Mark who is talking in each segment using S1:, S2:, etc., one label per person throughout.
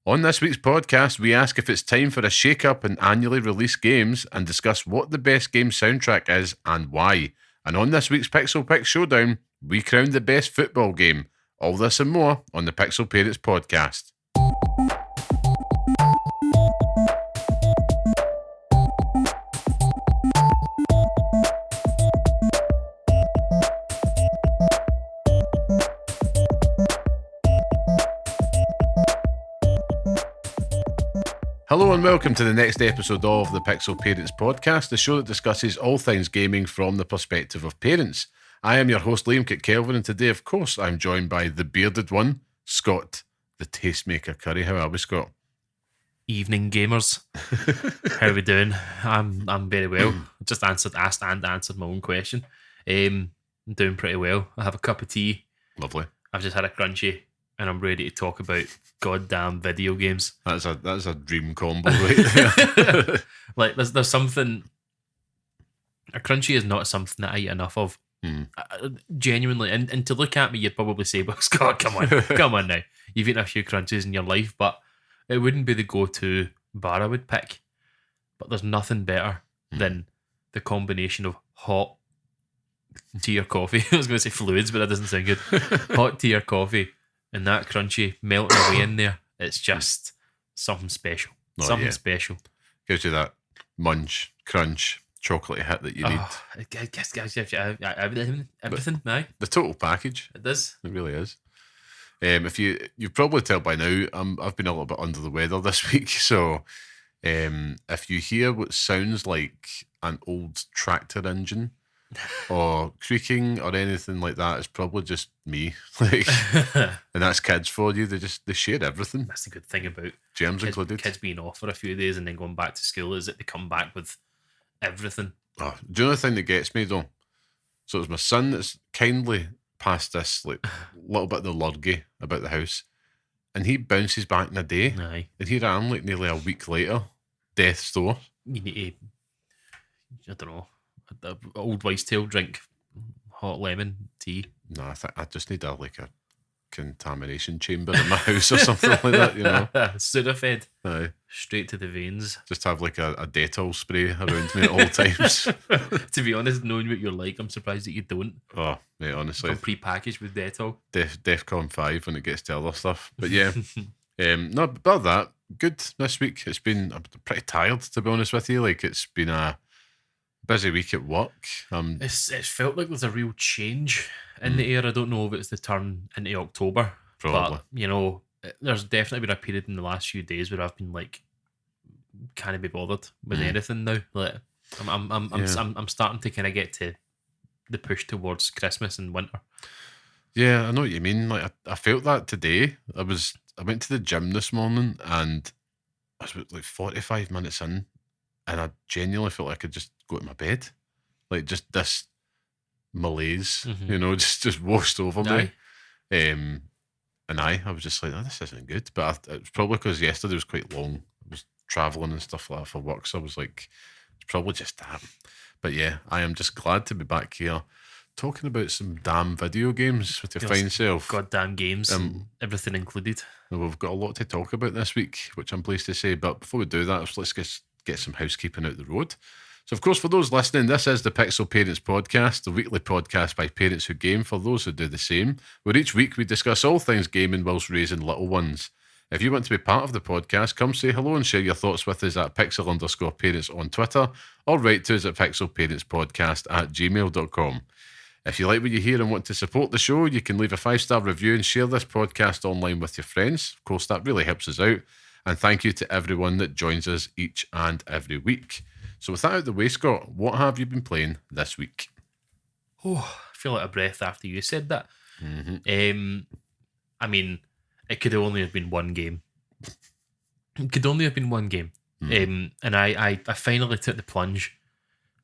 S1: On this week's podcast, we ask if it's time for a shake-up in annually released games and discuss what the best game soundtrack is and why. And on this week's Pixel Picks Showdown, we crown the best football game. All this and more on the Pixel Parents podcast. Hello and welcome to the next episode of the Pixel Parents podcast, the show that discusses all things gaming from the perspective of parents. I am your host, Liam Kelvin, and today, of course, I'm joined by the bearded one, Scott, the tastemaker Curry. How are we, Scott?
S2: Evening, gamers. How are we doing? I'm very well. Just answered my own question. I'm doing pretty well. I have a cup of tea.
S1: Lovely.
S2: I've just had a crunchy, and I'm ready to talk about goddamn video games.
S1: That's a dream combo right there.
S2: Like there's something. A crunchy is not something that I eat enough of. Genuinely, and to look at me, you'd probably say, "Well, Scott, come on now. You've eaten a few crunchies in your life," but it wouldn't be the go-to bar I would pick. But there's nothing better than the combination of hot tea or coffee. I was going to say fluids, but that doesn't sound good. Hot tea or coffee and that crunchy melting away in there. It's just something special. Special.
S1: Gives you that munch, crunch, chocolatey hit that you need.
S2: It gives you everything. Aye.
S1: The total package.
S2: It does.
S1: It really is. If you've probably tell by now, I've been a little bit under the weather this week, so if you hear what sounds like an old tractor engine or creaking or anything like that, it's probably just me. And that's kids for you. They share everything.
S2: That's the good thing about
S1: germs included.
S2: Kids being off for a few days and then going back to school is that they come back with everything.
S1: Oh, do you know the thing that gets me though? So it was my son that's kindly passed this like little bit of the lurgy about the house, and he bounces back in a day.
S2: Aye.
S1: And here I am, like nearly a week later, death's door.
S2: You need to, I don't know, the old wives' tale, drink hot lemon tea.
S1: No, I just need a contamination chamber in my house or something like that, you know.
S2: Sudafed.
S1: Aye.
S2: Straight to the veins.
S1: Just have like a Dettol spray around me at all times.
S2: To be honest, knowing what you're like, I'm surprised that you don't.
S1: Oh, mate, honestly.
S2: Come pre-packaged with Dettol.
S1: DEFCON 5 when it gets to other stuff. But yeah, no, but that, good this week. I'm pretty tired, to be honest with you. Like, it's been a busy week at work.
S2: It's felt like there's a real change in the air. I don't know if it's the turn into October.
S1: Probably.
S2: But, you know, there's definitely been a period in the last few days where I've been like, can't be bothered with anything now. Like, I'm starting to kind of get to the push towards Christmas and winter.
S1: Yeah, I know what you mean. Like, I felt that today. I went to the gym this morning and I was like 45 minutes in, and I genuinely felt like I could just go to my bed. Like, just this malaise, you know, just washed over me. And I was just like, oh, this isn't good. But it was probably because yesterday was quite long. I was travelling and stuff like that for work, so I was like, it's probably just that. But yeah, I am just glad to be back here talking about some damn video games with your fine self.
S2: Goddamn games, everything included.
S1: We've got a lot to talk about this week, which I'm pleased to say. But before we do that, let's get some housekeeping out the road. So, of course, for those listening, this is the Pixel Parents podcast, the weekly podcast by parents who game for those who do the same, where each week we discuss all things gaming whilst raising little ones. If you want to be part of the podcast, come say hello and share your thoughts with us at pixel_parents on Twitter, or write to us at pixelparentspodcast@gmail.com. If you like what you hear and want to support the show, you can leave a 5-star review and share this podcast online with your friends. Of course, that really helps us out. And thank you to everyone that joins us each and every week. So with that out of the way, Scott, what have you been playing this week?
S2: Oh, I feel out of breath after you said that. I mean, it could only have been one game. And I finally took the plunge,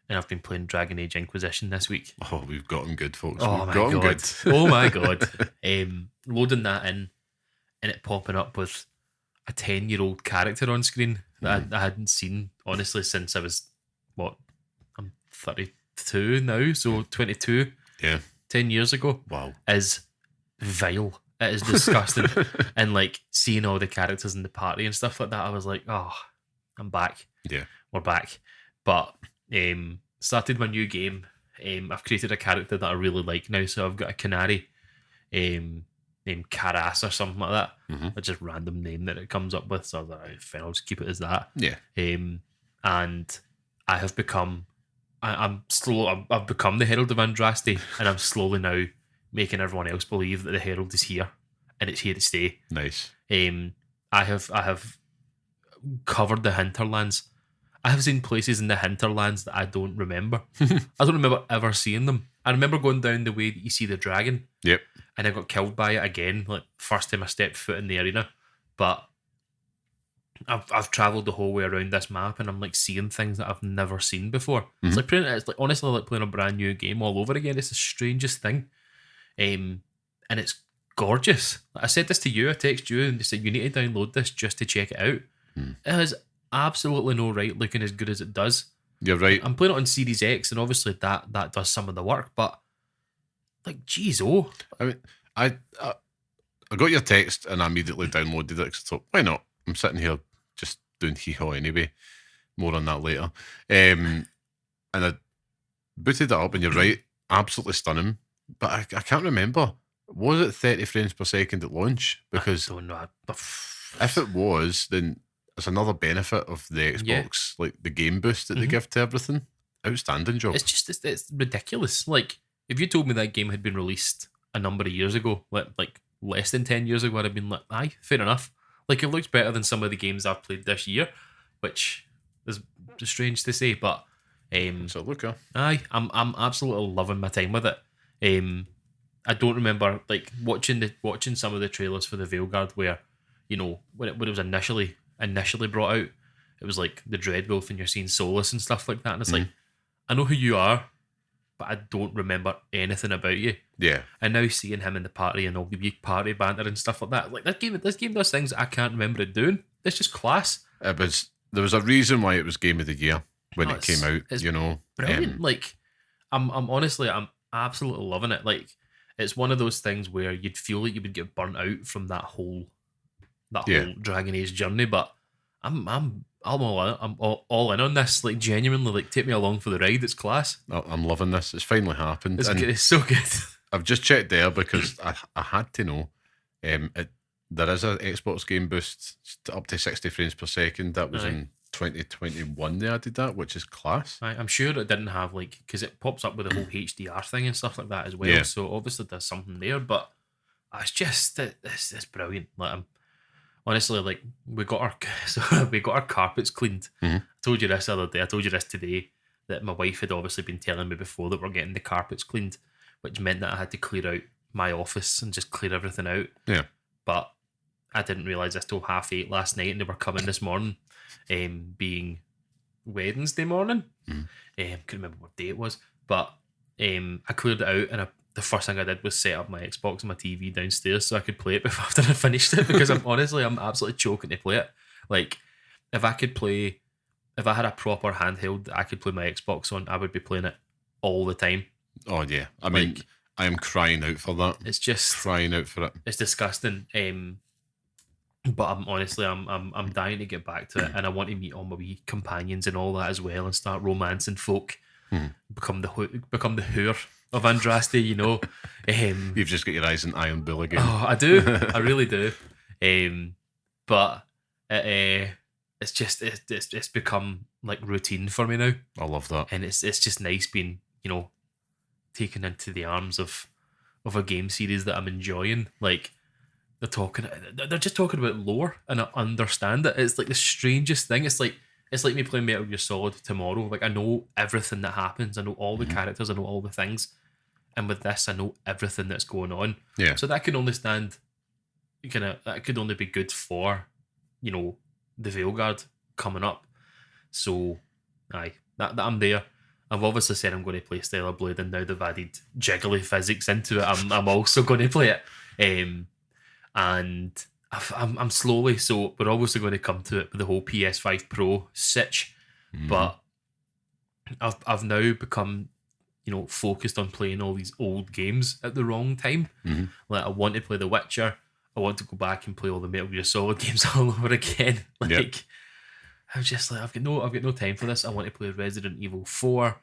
S2: and I've been playing Dragon Age Inquisition this week.
S1: Oh, we've gotten good, folks.
S2: Oh, my God. Oh, my God. Loading that in, and it popping up with a 10-year-old character on screen that I hadn't seen, honestly, since I was, I'm 32 now, so 22.
S1: Yeah.
S2: 10 years ago.
S1: Wow.
S2: Is vile. It is disgusting. And like seeing all the characters in the party and stuff like that, I was like, oh, I'm back.
S1: Yeah.
S2: We're back. But started my new game. I've created a character that I really like now. So I've got a canary named Karas or something like that.
S1: Mm-hmm.
S2: A just random name that it comes up with. So I was like, fine, I'll just keep it as that.
S1: Yeah.
S2: And I have become, I've become the Herald of Andraste, and I'm slowly now making everyone else believe that the Herald is here and it's here to stay.
S1: Nice.
S2: I have covered the hinterlands. I have seen places in the hinterlands that I don't remember. I don't remember ever seeing them. I remember going down the way that you see the dragon.
S1: Yep.
S2: And I got killed by it again, like first time I stepped foot in the arena. But I've travelled the whole way around this map, and I'm like seeing things that I've never seen before.
S1: Mm-hmm.
S2: It's like honestly like playing a brand new game all over again. It's the strangest thing, and it's gorgeous. I said this to you. I texted you and they said you need to download this just to check it out. It has absolutely no right looking as good as it does.
S1: You're right.
S2: I'm playing it on Series X, and obviously that does some of the work. But like, geez, oh,
S1: I mean, I got your text and I immediately downloaded it because I thought, why not? I'm sitting here just doing hee-haw anyway. More on that later. And I booted it up, and you're right, absolutely stunning. But I can't remember. Was it 30 frames per second at launch? Because
S2: I don't know.
S1: if it was, then it's another benefit of the Xbox, like the game boost that they give to everything. Outstanding job.
S2: It's ridiculous. Like, if you told me that game had been released a number of years ago, like less than 10 years ago, I'd have been like, aye, fair enough. Like, it looks better than some of the games I've played this year, which is strange to say, but
S1: so look,
S2: aye, I'm absolutely loving my time with it. I don't remember like watching some of the trailers for the Veilguard where, you know, when it was initially brought out, it was like the Dreadwolf and you're seeing Solus and stuff like that, and it's like, I know who you are, but I don't remember anything about you.
S1: Yeah.
S2: And now seeing him in the party and all the big party banter and stuff like that, like this game does things I can't remember it doing. It's just class.
S1: There was a reason why it was Game of the Year when it came out.
S2: It's
S1: you know,
S2: brilliant. Like, I'm honestly, I'm absolutely loving it. Like, it's one of those things where you'd feel like you would get burnt out from that whole Dragon Age journey, but I'm all in on this. Like, genuinely, like, take me along for the ride. It's class.
S1: I'm loving this. It's finally happened.
S2: It's so good.
S1: I've just checked there because I had to know. There is an Xbox game boost up to 60 frames per second. That was in 2021 they added that, which is class.
S2: I'm sure it didn't have, like, because it pops up with the whole HDR thing and stuff like that as well.
S1: Yeah.
S2: So obviously there's something there, but it's just it's brilliant. Like, I'm honestly, like, we got our carpets cleaned. I told you this the other day. I told you this today, that my wife had obviously been telling me before that we're getting the carpets cleaned, which meant that I had to clear out my office and just clear everything out.
S1: Yeah.
S2: But I didn't realise this till 8:30 last night, and they were coming this morning, being Wednesday morning. Couldn't remember what day it was, but I cleared it out, and the first thing I did was set up my Xbox and my TV downstairs so I could play it before after I finished it, because I'm absolutely choking to play it. Like, if I had a proper handheld that I could play my Xbox on, I would be playing it all the time.
S1: Oh yeah, I mean, like, I am crying out for that.
S2: It's just
S1: crying out for it.
S2: It's disgusting. But I'm dying to get back to it, and I want to meet all my wee companions and all that as well, and start romancing folk. Become the whore of Andraste, you know.
S1: You've just got your eyes on Iron Bull again.
S2: Oh, I do. I really do. But it's become like routine for me now.
S1: I love that,
S2: and it's just nice being, you know, taken into the arms of a game series that I'm enjoying. Like, they're just talking about lore, and I understand it. It's like the strangest thing. It's like me playing Metal Gear Solid tomorrow. Like, I know everything that happens. I know all the characters. I know all the things. And with this, I know everything that's going on.
S1: Yeah.
S2: So that can only that could only be good for, you know, the Veilguard coming up. So, aye, that I'm there. I've obviously said I'm going to play Stellar Blade, and now they've added jiggly physics into it. I'm also going to play it. And I'm slowly, so we're obviously going to come to it with the whole PS5 Pro sitch, but I've now become, focused on playing all these old games at the wrong time. Like, I want to play The Witcher. I want to go back and play all the Metal Gear Solid games all over again. Like, I was just like, I've got no time for this. I want to play Resident Evil 4.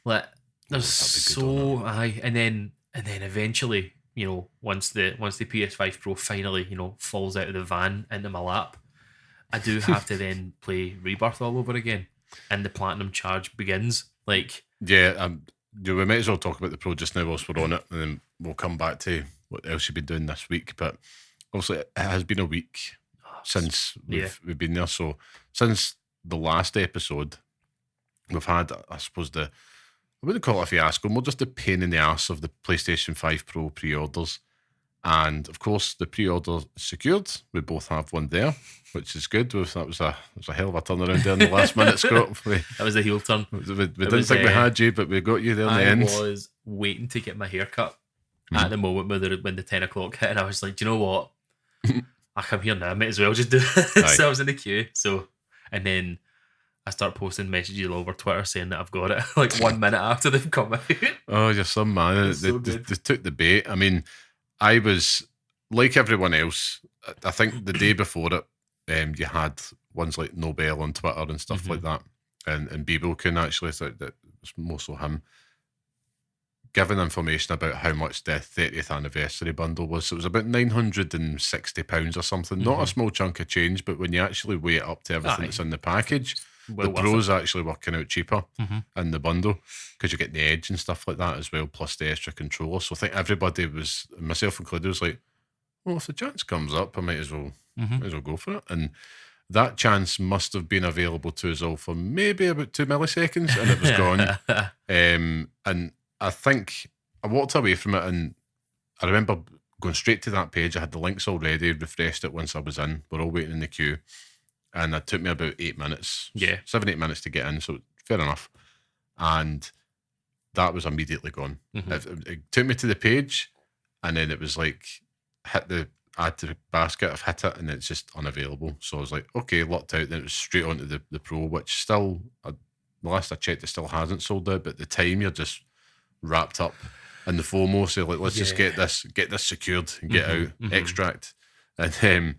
S2: Like, there's so and then eventually, once the PS5 Pro finally, falls out of the van into my lap, I do have to then play Rebirth all over again, and the platinum charge begins. Like,
S1: we might as well talk about the Pro just now whilst we're on it, and then we'll come back to what else you've been doing this week. But obviously, it has been a week since we've been there. So since the last episode, we've had, I suppose, I wouldn't call it a fiasco, more just a pain in the ass of the PlayStation 5 Pro pre-orders. And of course, the pre-order secured. We both have one there, which is good. That was a hell of a turnaround there in the last minute, Scott.
S2: That was a heel turn.
S1: We didn't think we had you, but we got you there in the end.
S2: I was waiting to get my hair cut at the moment when the 10 o'clock hit, and I was like, do you know what? I come here now, I might as well just do it. So I was in the queue. And then I start posting messages all over Twitter saying that I've got it, like 1 minute after they've come out.
S1: Oh, you're some man. They took the bait. I mean, I was like everyone else. I think the day before it, you had ones like Nobel on Twitter and stuff like that, and Bibelkin actually, so that was more so him giving information about how much the 30th anniversary bundle was. So it was about £960 or something. Not a small chunk of change, but when you actually weigh it up to everything that's in the package, the Pro's actually working out cheaper in the bundle because you get the Edge and stuff like that as well, plus the extra controller. So I think everybody was, myself included, was like, well, if the chance comes up, I might as well go for it. And that chance must have been available to us all for maybe about 2 milliseconds, and it was gone. And I think I walked away from it, and I remember going straight to that page. I had the links already, refreshed it once I was in. We're all waiting in the queue. And it took me about 8 minutes. 7-8 minutes to get in, so fair enough. And that was immediately gone. It took me to the page, and then it was like, add to the basket, I've hit it, and it's just unavailable. So I was like, okay, locked out. Then it was straight onto the Pro, which still, the last I checked, it still hasn't sold out, but at the time you're just wrapped up in the FOMO. So like, let's just get this secured and get out, extract. And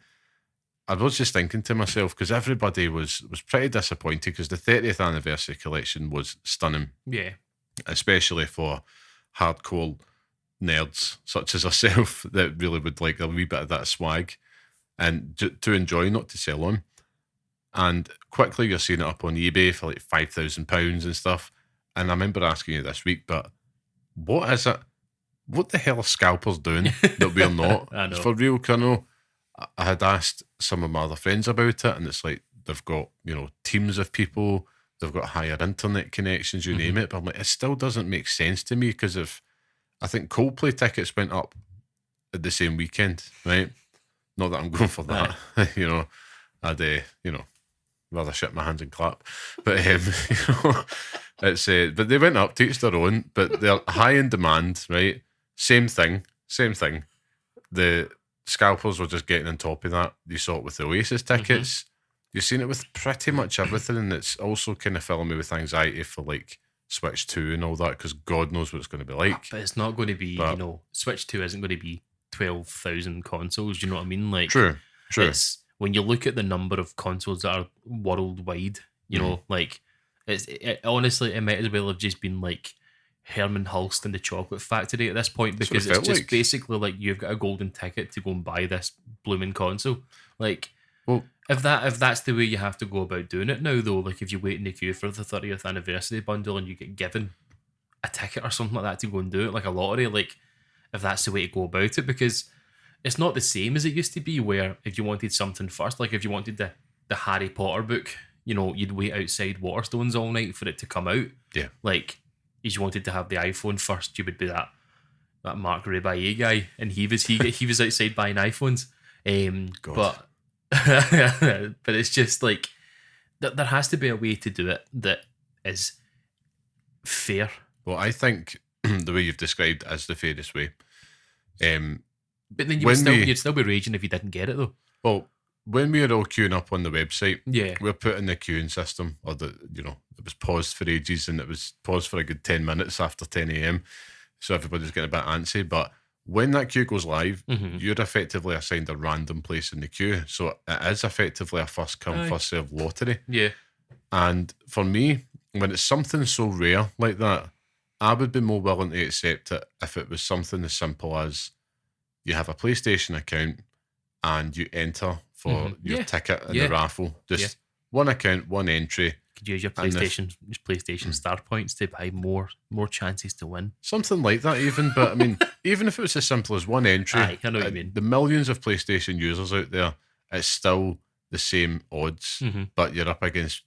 S1: I was just thinking to myself, because everybody was pretty disappointed, because the 30th anniversary collection was stunning.
S2: Yeah.
S1: Especially for hardcore nerds such as ourselves that really would like a wee bit of that swag and to enjoy, not to sell on. And quickly you're seeing it up on eBay for like £5,000 and stuff. And I remember asking you this week, but what is it? What the hell are scalpers doing that we're not?
S2: I know.
S1: For real, Colonel. I had asked some of my other friends about it, and it's like they've got, teams of people, they've got higher internet connections, you name it. But I'm like, it still doesn't make sense to me, because I think Coldplay tickets went up at the same weekend, right? Not that I'm going for that, I'd rather shit my hands and clap. But it's but they went up to each their own, but they're high in demand, right? Same thing. The scalpers were just getting on top of that. You saw it with the Oasis tickets. You've seen it with pretty much everything, and it's also kind of filling me with anxiety for like Switch 2 and all that, because God knows what it's going to be like.
S2: But it's not going to be, Switch 2 isn't going to be 12,000 consoles, you know what I mean? Like,
S1: True.
S2: It's, when you look at the number of consoles that are worldwide, like, honestly, it might as well have just been like Herman Hulst and the Chocolate Factory at this point, because it's just basically like you've got a golden ticket to go and buy this blooming console. Like,
S1: well,
S2: if that's the way you have to go about doing it now, though, like if you wait in the queue for the 30th anniversary bundle and you get given a ticket or something like that to go and do it, like a lottery, like if that's the way to go about it, because it's not the same as it used to be, where if you wanted something first, like if you wanted the Harry Potter book, you'd wait outside Waterstones all night for it to come out.
S1: Yeah.
S2: Like, if you wanted to have the iPhone first, you would be that Mark Rebaye guy, and he was outside buying iPhones. But but it's just like there has to be a way to do it that is fair.
S1: Well, I think the way you've described is the fairest way.
S2: But then you'd still be raging if you didn't get it, though.
S1: Well, when we were all queuing up on the website,
S2: Yeah.
S1: we were put in the queuing system, or it was paused for ages, and it was paused for a good 10 minutes after 10 a.m. So everybody's getting a bit antsy. But when that queue goes live, you're effectively assigned a random place in the queue. So it is effectively a first come, first serve lottery.
S2: Yeah.
S1: And for me, when it's something so rare like that, I would be more willing to accept it if it was something as simple as you have a PlayStation account and you enter for your ticket in the raffle. Just one account, one entry.
S2: Could use your PlayStation Star Points to buy more chances to win.
S1: Something like that even. But I mean, even if it was as simple as one entry,
S2: I know what you mean.
S1: The millions of PlayStation users out there, it's still the same odds, but you're up against,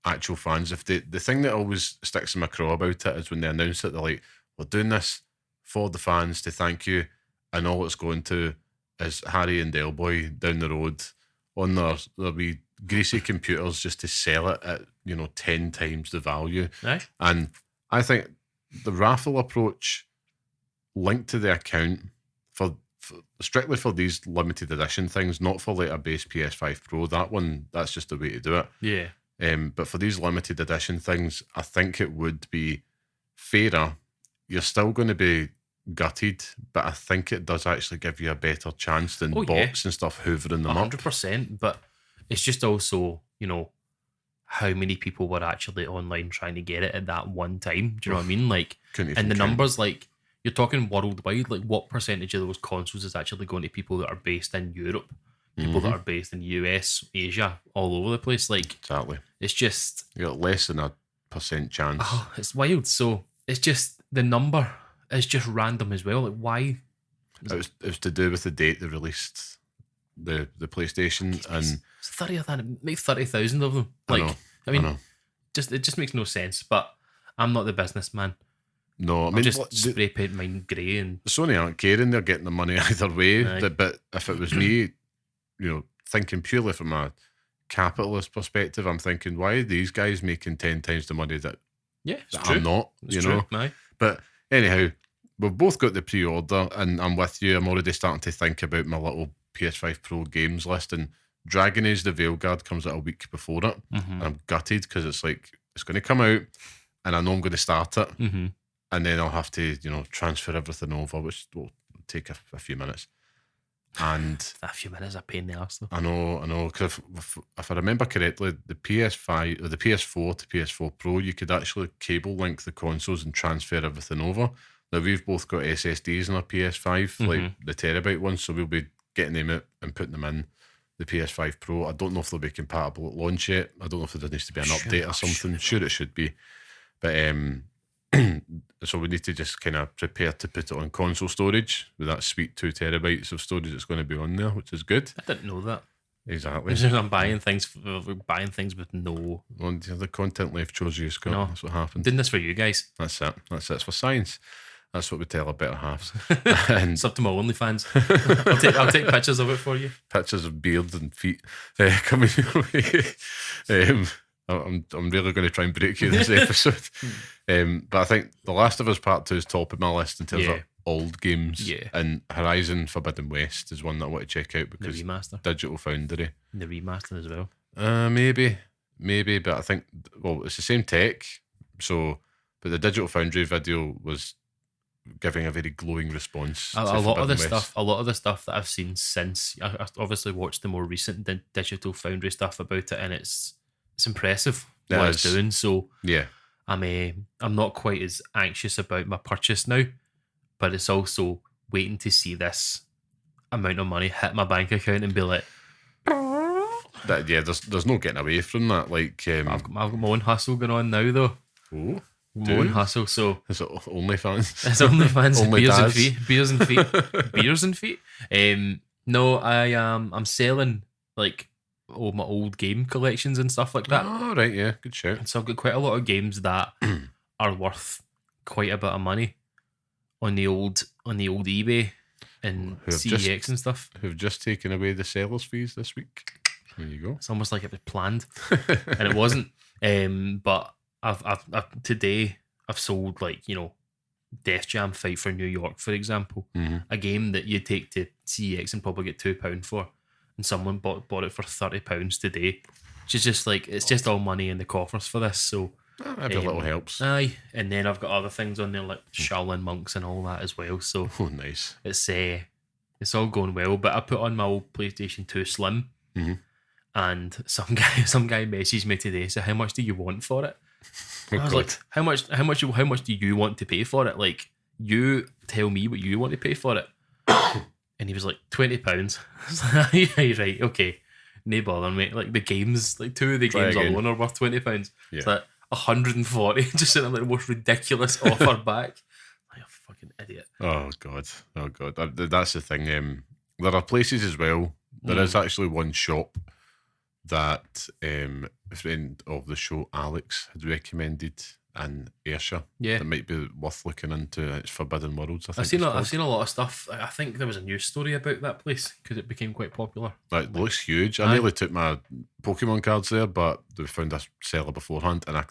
S1: actual fans. If the thing that always sticks in my craw about it is when they announce it, they're like, we're doing this for the fans to thank you, and all it's going to is Harry and Delboy down the road on their wee greasy computers just to sell it at 10 times the value.
S2: Aye.
S1: And I think the raffle approach linked to the account for strictly for these limited edition things, not for like a base PS5 Pro. That's just the way to do it.
S2: Yeah.
S1: But for these limited edition things, I think it would be fairer. You're still going to be gutted, but I think it does actually give you a better chance than bots and stuff hoovering them
S2: 100%, but it's just also, how many people were actually online trying to get it at that one time. Do you know what I mean? Like, and the numbers, like, you're talking worldwide, like what percentage of those consoles is actually going to people that are based in Europe, people that are based in the US, Asia, all over the place? Like,
S1: exactly.
S2: It's just...
S1: You got less than 1% chance.
S2: Oh, it's wild. So it's just, the number is just random as well. Like, why?
S1: It was to do with the date they released the PlayStation, and
S2: it's 30,000 of them. Like, I mean, it just makes no sense. But I'm not the businessman.
S1: No, I
S2: I'll
S1: mean,
S2: just spray paint mine grey, and
S1: Sony aren't caring. They're getting the money either way. But if it was me, thinking purely from a capitalist perspective, I'm thinking, why are these guys making 10 times the money that I'm not?
S2: It's true.
S1: But anyhow, we've both got the pre-order, and I'm with you. I'm already starting to think about my little PS5 Pro games list, and Dragon Age the Veilguard comes out a week before it, and I'm gutted because it's like, it's going to come out, and I know I'm going to start it, and then I'll have to, transfer everything over, which will take a few minutes. And
S2: a few minutes, a pain in the arse though.
S1: I know. Because if I remember correctly, the PS5 or the PS4 to PS4 Pro, you could actually cable link the consoles and transfer everything over. Now we've both got SSDs in our PS5, like the terabyte ones, so we'll be getting them out and putting them in the PS5 Pro. I don't know if they'll be compatible at launch yet. I don't know if there needs to be an update or something. Sure, it should be, but so we need to just kind of prepare to put it on console storage with that sweet 2 terabytes of storage that's going to be on there, which is good.
S2: I didn't know that.
S1: Exactly.
S2: I'm buying things with no...
S1: Well, the content life chose you, Scott. No, that's what happened.
S2: Doing this for you guys.
S1: That's it. It's for science. That's what we tell our better halves.
S2: And it's up to my OnlyFans. I'll take pictures of it for you.
S1: Pictures of beards and feet coming your way. I'm really going to try and break you this episode. But I think The Last of Us Part 2 is top of my list in terms of old games. Yeah. And Horizon Forbidden West is one that I want to check out because
S2: the remaster.
S1: Digital Foundry.
S2: The remaster as well.
S1: Maybe, but I think, well, it's the same tech. So, but the Digital Foundry video was giving a very glowing response.
S2: A lot of the stuff that I've seen since, I obviously watched the more recent Digital Foundry stuff about it, and it's impressive what it's doing. So
S1: yeah,
S2: I'm not quite as anxious about my purchase now, but it's also waiting to see this amount of money hit my bank account and be like,
S1: there's no getting away from that. Like
S2: I've got my own hustle going on now though.
S1: Oh.
S2: My own hustle, so
S1: is it OnlyFans?
S2: It's OnlyFans. Beers and feet. Beers and feet. No, I'm selling like all my old game collections and stuff like that.
S1: Oh right, yeah, good shout.
S2: So I've got quite a lot of games that are worth quite a bit of money on the old eBay and CEX and stuff.
S1: Who've just taken away the sellers' fees this week. There you go.
S2: It's almost like it was planned, and it wasn't. But I've today I've sold Death Jam Fight for New York, for example, a game that you take to CEX and probably get £2 for. and someone bought it for £30 today. She's just like, it's just all money in the coffers for this. So
S1: every little helps.
S2: Aye, and then I've got other things on there like Shaolin monks and all that as well. So
S1: Nice.
S2: It's all going well. But I put on my old PlayStation 2 Slim, and some guy messaged me today. So how much do you want for it? I was like, how much do you want to pay for it? Like, you tell me what you want to pay for it. And he was like, £20. I was like, yeah, right, okay. No bother, mate. Like, the games, like 2 of the games alone are worth £20. Yeah. It's like 140, just sitting like the most ridiculous offer back. Like, a fucking idiot.
S1: Oh god. That's the thing. There are places as well. There is actually one shop that a friend of the show, Alex, had recommended in Ayrshire.
S2: Yeah,
S1: that might be worth looking into. It's Forbidden Worlds. I think
S2: I've seen a lot of stuff. I think there was a news story about that place because it became quite popular.
S1: It looks huge. I nearly took my Pokemon cards there, but they found a seller beforehand, and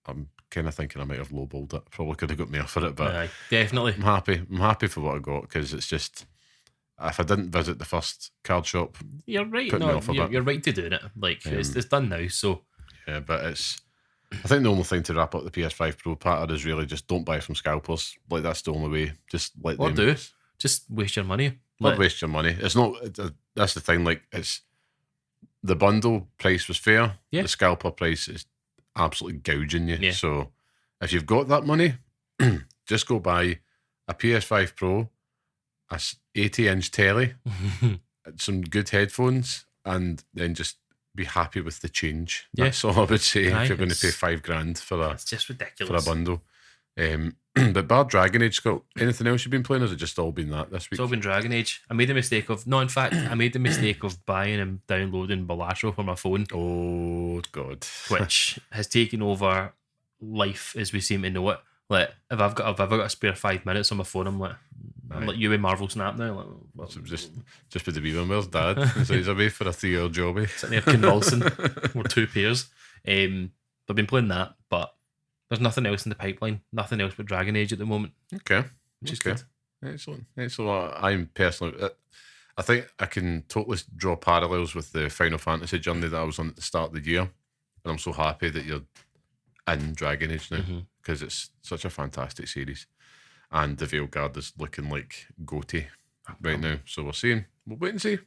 S1: I'm kind of thinking I might have lowballed it. Probably could have got more for it, but
S2: definitely.
S1: I'm happy for what I got, because it's just, if I didn't visit the first card shop,
S2: you're right. No, you're right to doing it. Like, it's done now. So
S1: yeah, but I think the only thing to wrap up the PS5 Pro patter is really just don't buy from scalpers. Like, that's the only way. Just let them.
S2: Just waste your money.
S1: Not waste your money. It's not. That's the thing. Like, it's the bundle price was fair.
S2: Yeah.
S1: The scalper price is absolutely gouging you.
S2: Yeah.
S1: So if you've got that money, just go buy a PS5 Pro, a 80-inch telly, some good headphones, and then just be happy with the change. That's all I would say. If you're going to pay $5,000 for
S2: it's just ridiculous
S1: for a bundle. But bar Dragon Age, Scott, anything else you've been playing, or has it just all been that this week?
S2: It's all been Dragon Age. I made the mistake of buying and downloading Balasho for my phone.
S1: Oh god.
S2: Which has taken over life as we seem to know it. Like, if I've got a spare 5 minutes on my phone, I'm like you in Marvel Snap now. Like, well,
S1: just with the wee one, where's Dad? So he's away for a 3-hour jobby.
S2: Sitting there convulsing. We're 2 pairs. I've been playing that, but there's nothing else in the pipeline. Nothing else but Dragon Age at the moment.
S1: Okay.
S2: Which is good.
S1: Excellent. I'm personally, I think I can totally draw parallels with the Final Fantasy journey that I was on at the start of the year. And I'm so happy that you're in Dragon Age now, because it's such a fantastic series. And the Veilguard is looking like goatee right now. So we'll wait and see.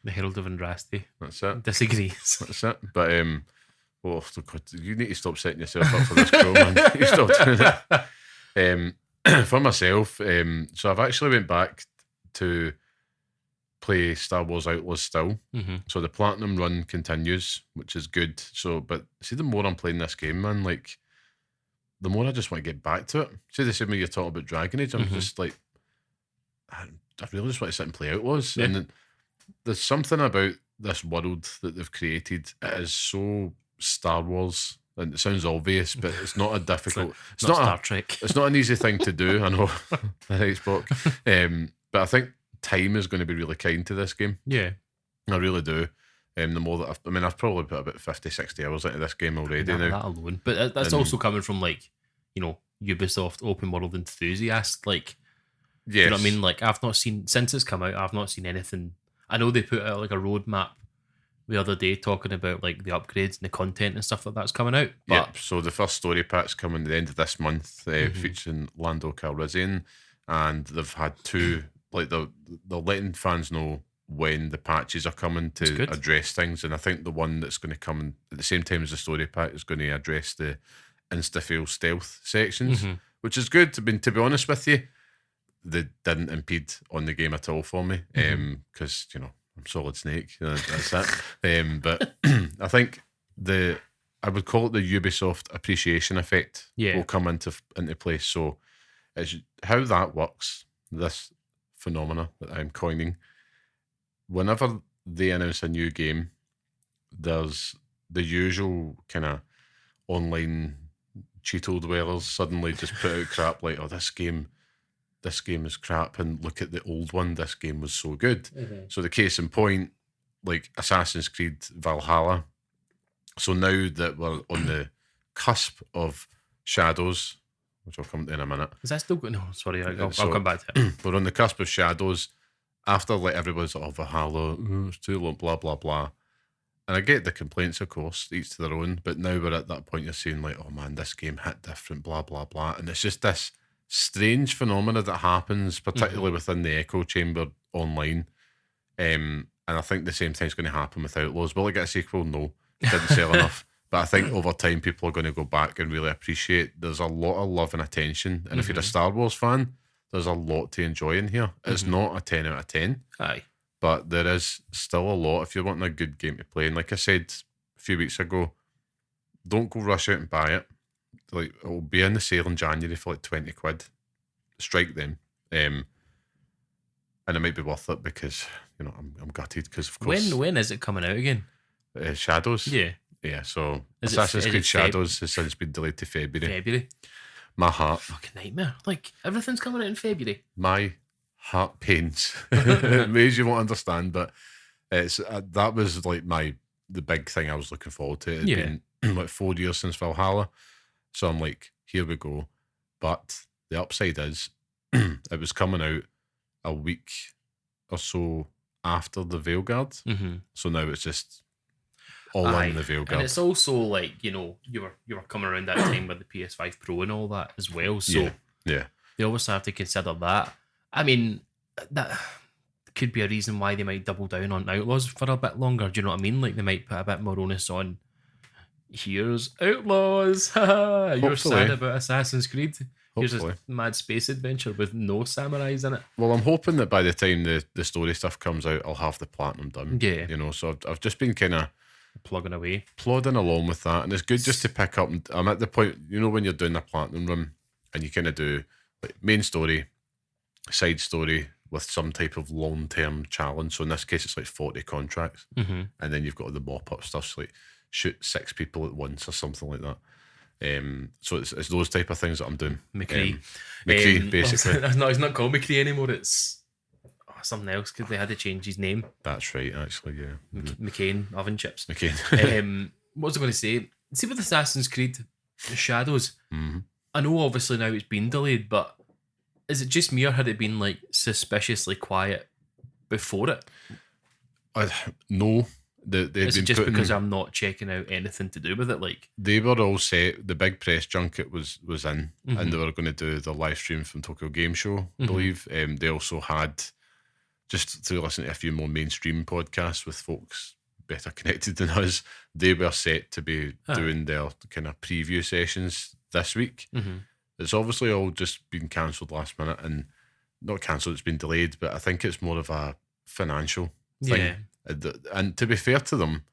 S2: The Herald of Andraste.
S1: That's it.
S2: Disagrees.
S1: That's it. But you need to stop setting yourself up for this crow, man. You stop doing it. For myself, so I've actually went back to play Star Wars Outlaws still. So the platinum run continues, which is good. So, but see, the more I'm playing this game, man, like, the more I just want to get back to it. See, the same way you're talking about Dragon Age, I'm just like, I really just want to sit and play Outlaws. Yeah. And there's something about this world that they've created. It is so Star Wars, and it sounds obvious, but it's not a difficult.
S2: It's not Star Trek.
S1: It's not an easy thing to do. I know, the Xbox. But I think time is going to be really kind to this game.
S2: Yeah,
S1: I really do. The more that I've probably put about 50, 60 hours into this game already now.
S2: That alone, but that's also coming from, like, Ubisoft open world enthusiast. Like, yes. You know what I mean? Like, I've not seen, since it's come out, I've not seen anything. I know they put out like a roadmap the other day talking about like the upgrades and the content and stuff like that's coming out. But
S1: so the first story pack's coming at the end of this month, featuring Lando Calrissian, and they've had 2. Like, they're letting fans know when the patches are coming to address things, and I think the one that's going to come at the same time as the story pack is going to address the insta-fail stealth sections, which is good. I mean, to be honest with you, they didn't impede on the game at all for me, because I'm Solid Snake. That's it. But I think I would call it the Ubisoft appreciation effect will come into place. So it's how that works. This phenomena that I'm coining. Whenever they announce a new game, there's the usual kind of online Cheeto dwellers suddenly just put out crap like, oh, this game is crap, and look at the old one, this game was so good. So the case in point, like Assassin's Creed Valhalla. So now that we're on the cusp of Shadows, which I'll come to in a minute.
S2: Is that still good? No, sorry, I'll come back to it.
S1: We're on the cusp of Shadows. after like everybody's like, oh, Valhalla, it's too long, blah blah blah. And I get the complaints, of course, each to their own. But now we're at that point, you're saying like, oh man, this game hit different, blah blah blah, and it's just this strange phenomena that happens, particularly within the echo chamber online. And I think the same thing's going to happen with Outlaws. Will it get a sequel? No, didn't sell enough. But I think over time, people are going to go back and really appreciate there's a lot of love and attention. And if you're a Star Wars fan, there's a lot to enjoy in here. It's not a 10 out of 10.
S2: Aye.
S1: But there is still a lot if you're wanting a good game to play. And like I said a few weeks ago, don't go rush out and buy it. Like, it'll be in the sale in January for like 20 quid. Strike them. And it might be worth it because, you know, I'm gutted because, of course...
S2: When is it coming out again?
S1: Shadows?
S2: Yeah.
S1: Yeah, so Assassin's Creed Shadows has since been delayed to February. My heart...
S2: Fucking nightmare. Like, everything's coming out in February.
S1: My heart pains in ways you won't understand, but it's that was like the big thing I was looking forward to. It's been like 4 years since Valhalla, so I'm like, here we go. But the upside is it was coming out a week or so after the Veilguard, so now it's just all in the Veilguard.
S2: And it's also like, you know, you were coming around that time with the PS5 Pro and all that as well, so
S1: yeah,
S2: they obviously have to consider that. I mean, that could be a reason why they might double down on Outlaws for a bit longer. Do you know what I mean? Like, they might put a bit more onus on, here's Outlaws. You're sad about Assassin's Creed. Here's a mad space adventure with no samurais in it.
S1: Well, I'm hoping that by the time the story stuff comes out, I'll have the platinum done.
S2: Yeah.
S1: You know, so I've just been kind of
S2: plodding
S1: along with that. And it's good just to pick up. I'm at the point, you know, when you're doing a platinum run and you kind of do like main story, side story with some type of long-term challenge. So in this case, it's like 40 contracts. And then you've got the mop-up stuff, so like shoot 6 people at once or something like that. So it's those type of things that I'm doing.
S2: McCree.
S1: Basically.
S2: No, he's not called McCree anymore. It's something else because they had to change his name.
S1: That's right, actually, yeah.
S2: McCain, oven chips.
S1: McCain.
S2: What was I going to say? See with Assassin's Creed Shadows, I know obviously now it's been delayed, but is it just me or had it been like suspiciously quiet before it?
S1: No.
S2: Is it just because I'm not checking out anything to do with it? Like,
S1: they were all set. The big press junket was in, and they were going to do the live stream from Tokyo Game Show, I believe. They also had, just to listen to a few more mainstream podcasts with folks better connected than us, they were set to be doing their kind of preview sessions this week. It's obviously all just been cancelled last minute, and not cancelled, it's been delayed, but I think it's more of a financial thing.
S2: yeah,
S1: And to be fair to them,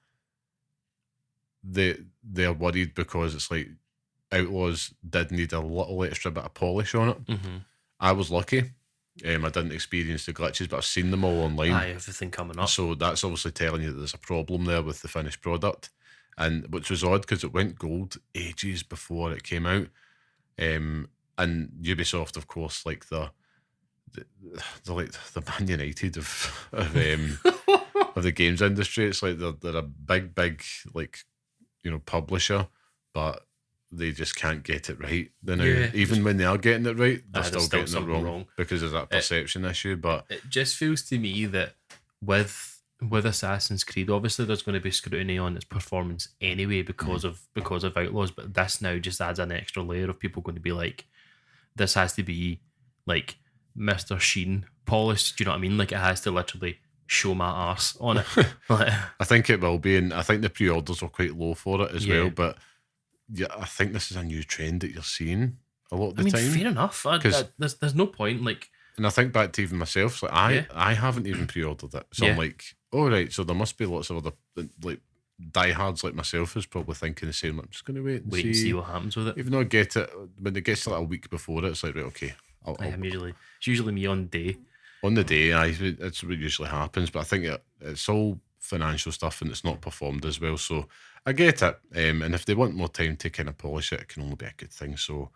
S1: they're worried because it's like Outlaws did need a little extra bit of polish on it. I was lucky. I didn't experience the glitches, but I've seen them all online.
S2: Everything coming up.
S1: So that's obviously telling you that there's a problem there with the finished product, and which was odd because it went gold ages before it came out. And Ubisoft, of course, like the like the Man United of of the games industry. It's like they're a big like, you know, publisher, but they just can't get it right. Even when they are getting it right, they're still getting it wrong because there's that perception issue. But
S2: it just feels to me that with Assassin's Creed, obviously there's going to be scrutiny on its performance anyway because of Outlaws, but this now just adds an extra layer of people going to be like, this has to be like Mr. Sheen polished. Do you know what I mean? Like, it has to literally show my arse on it.
S1: I think it will be, and I think the pre-orders are quite low for it as well. But yeah, I think this is a new trend that you're seeing a lot of the time.
S2: Fair enough. There's no point. Like,
S1: and I think back to even myself. Like I haven't even pre-ordered it, so I'm like, oh right, so there must be lots of other like diehards like myself who's probably thinking the same. I'm just going to wait and
S2: see what happens with it.
S1: Even though I get it when it gets to like a week before it, it's like, right, okay.
S2: It's usually me on day.
S1: On the day, it's what usually happens. But I think it's all financial stuff and it's not performed as well. So I get it. And if they want more time to kind of polish it, it can only be a good thing. So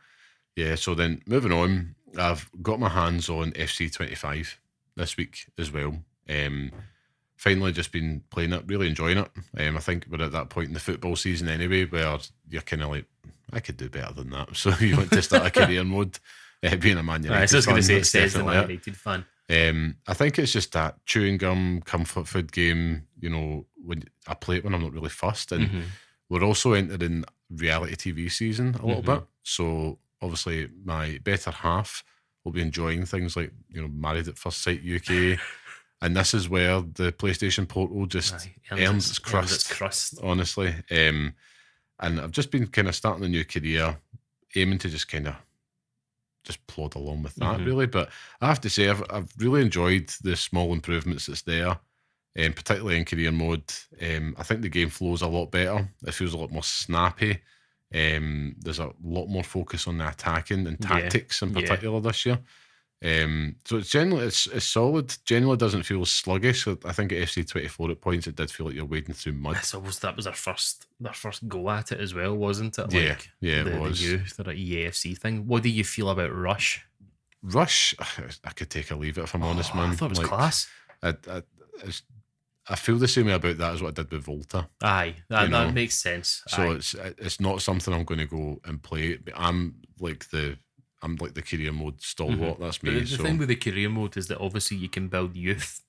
S1: yeah. So then moving on, I've got my hands on FC25 this week as well. Finally just been playing it, really enjoying it. I think we're at that point in the football season anyway where you're kind of like, I could do better than that. So you want to start a career mode, being a Man United fan.
S2: I was going to say, it says the Man United fan.
S1: I think it's just that chewing gum comfort food game. When I play it when I'm not really fussed, and we're also entering reality TV season a little bit. So obviously, my better half will be enjoying things like Married at First Sight UK, and this is where the PlayStation Portal just earns its crust. Honestly, and I've just been kind of starting a new career, aiming to just kind of just plod along with that really. But I have to say I've really enjoyed the small improvements that's there, particularly in career mode. I think the game flows a lot better. It feels a lot more snappy. There's a lot more focus on the attacking and tactics in particular this year. So it's generally it's solid. Generally doesn't feel sluggish. I think at FC24 at points it did feel like you're wading through mud.
S2: So that was their first go at it as well, wasn't it?
S1: It was.
S2: The youth or EAFC thing. What do you feel about Rush?
S1: Rush, I could take or leave it if I'm honest, man.
S2: I thought it was class.
S1: I feel the same way about that as what I did with Volta.
S2: Aye, that makes sense.
S1: So it's not something I'm going to go and play. But I'm like the career mode stalwart. That's me.
S2: But the thing with the career mode is that obviously you can build youth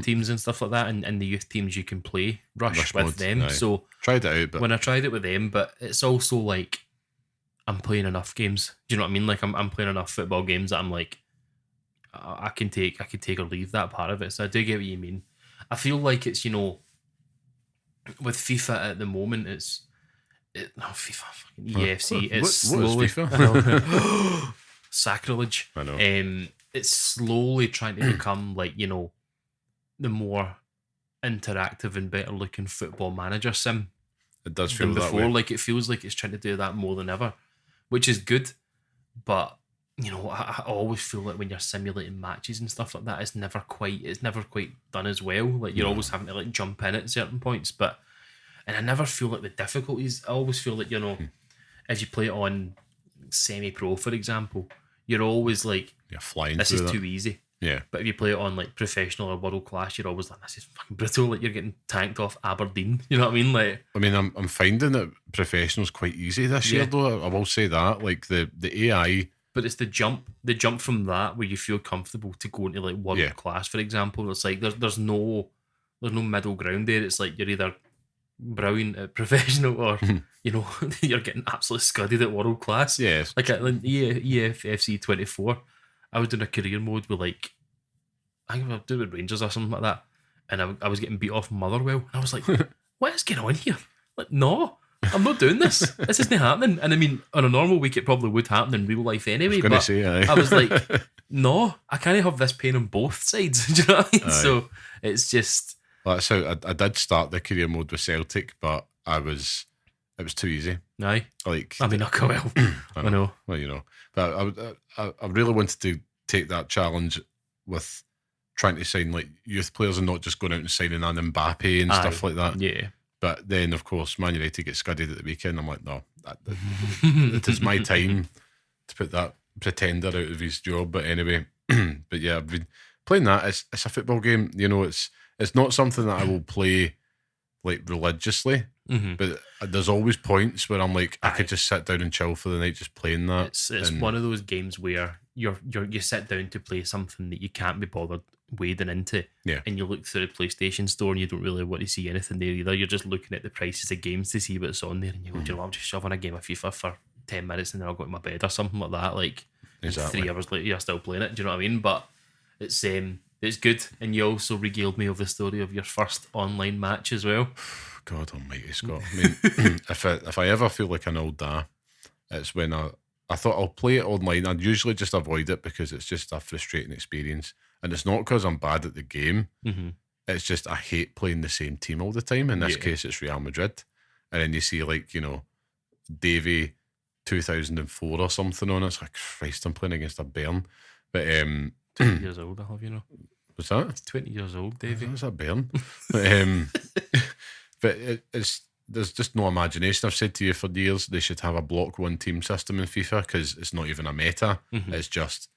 S2: teams and stuff like that, and the youth teams you can play Rush with mode, them. Aye. So
S1: tried it out, but
S2: when I tried it with them, but it's also like I'm playing enough games. Do you know what I mean? Like I'm playing enough football games that I'm like I can take or leave that part of it. So I do get what you mean. I feel like it's with FIFA at the moment FIFA fucking EFC. It's slowly FIFA? Sacrilege.
S1: I know.
S2: It's slowly trying to become like the more interactive and better looking football manager sim.
S1: It does feel
S2: that
S1: before.
S2: Way. Like it feels like it's trying to do that more than ever, which is good. But I always feel like when you're simulating matches and stuff like that, it's never quite done as well. Like you're always having to like jump in at certain points, and I never feel like the difficulties. I always feel like as you play it on semi-pro, for example, you're always like,
S1: you're flying.
S2: This is too easy.
S1: Yeah.
S2: But if you play it on like professional or world class, you're always like, this is fucking brutal. Like you're getting tanked off Aberdeen. You know what I mean? Like,
S1: I'm finding that professional's quite easy this year, though. I will say that, like the AI.
S2: But it's the jump from that where you feel comfortable to go into like world class, for example. It's like there's no middle ground there. It's like you're either brilliant at professional or you're getting absolutely scudded at world class.
S1: Yes.
S2: Like at EFC 24, I was doing a career mode with like I think I was doing with Rangers or something like that, and I was getting beat off Motherwell, and I was like, what is going on here? Like, no, I'm not doing this. This isn't happening. And I mean, on a normal week, it probably would happen in real life anyway. I was like, no, I can't have this pain on both sides. Do you know what I mean? Aye. So it's just.
S1: Well, that's how I did start the career mode with Celtic, but it was too easy.
S2: Aye.
S1: Like,
S2: I mean, not well. I know.
S1: Well, but I really wanted to take that challenge with trying to sign like youth players and not just going out and signing an Mbappe and stuff like that.
S2: Yeah.
S1: But then, of course, Man United get scudded at the weekend. I'm like, no, it is my time to put that pretender out of his job. But anyway, but yeah, I've been playing that. It's a football game. It's not something that I will play like religiously. But there's always points where I'm like, I could just sit down and chill for the night just playing that.
S2: It's one of those games where you sit down to play something that you can't be bothered wading into, and you look through the PlayStation store and you don't really want to see anything there either. You're just looking at the prices of games to see what's on there, and you go, I'm just shoving a game of FIFA for 10 minutes and then I'll go to my bed or something like that. Like, exactly. 3 hours later you're still playing it. Do you know what I mean? But it's good, and you also regaled me of the story of your first online match as well.
S1: God almighty, Scott. I mean, if I ever feel like an old da, it's when I thought I'll play it online. I'd usually just avoid it because it's just a frustrating experience. And it's not because I'm bad at the game. It's just I hate playing the same team all the time. In this case, it's Real Madrid. And then you see like, Davy 2004 or something on it. It's like, Christ, I'm playing against a Bern. But
S2: 20 years old, I have,
S1: What's that?
S2: It's 20 years old, Davy.
S1: That's a Bern. But there's just no imagination. I've said to you for years they should have a block one team system in FIFA because it's not even a meta. It's just,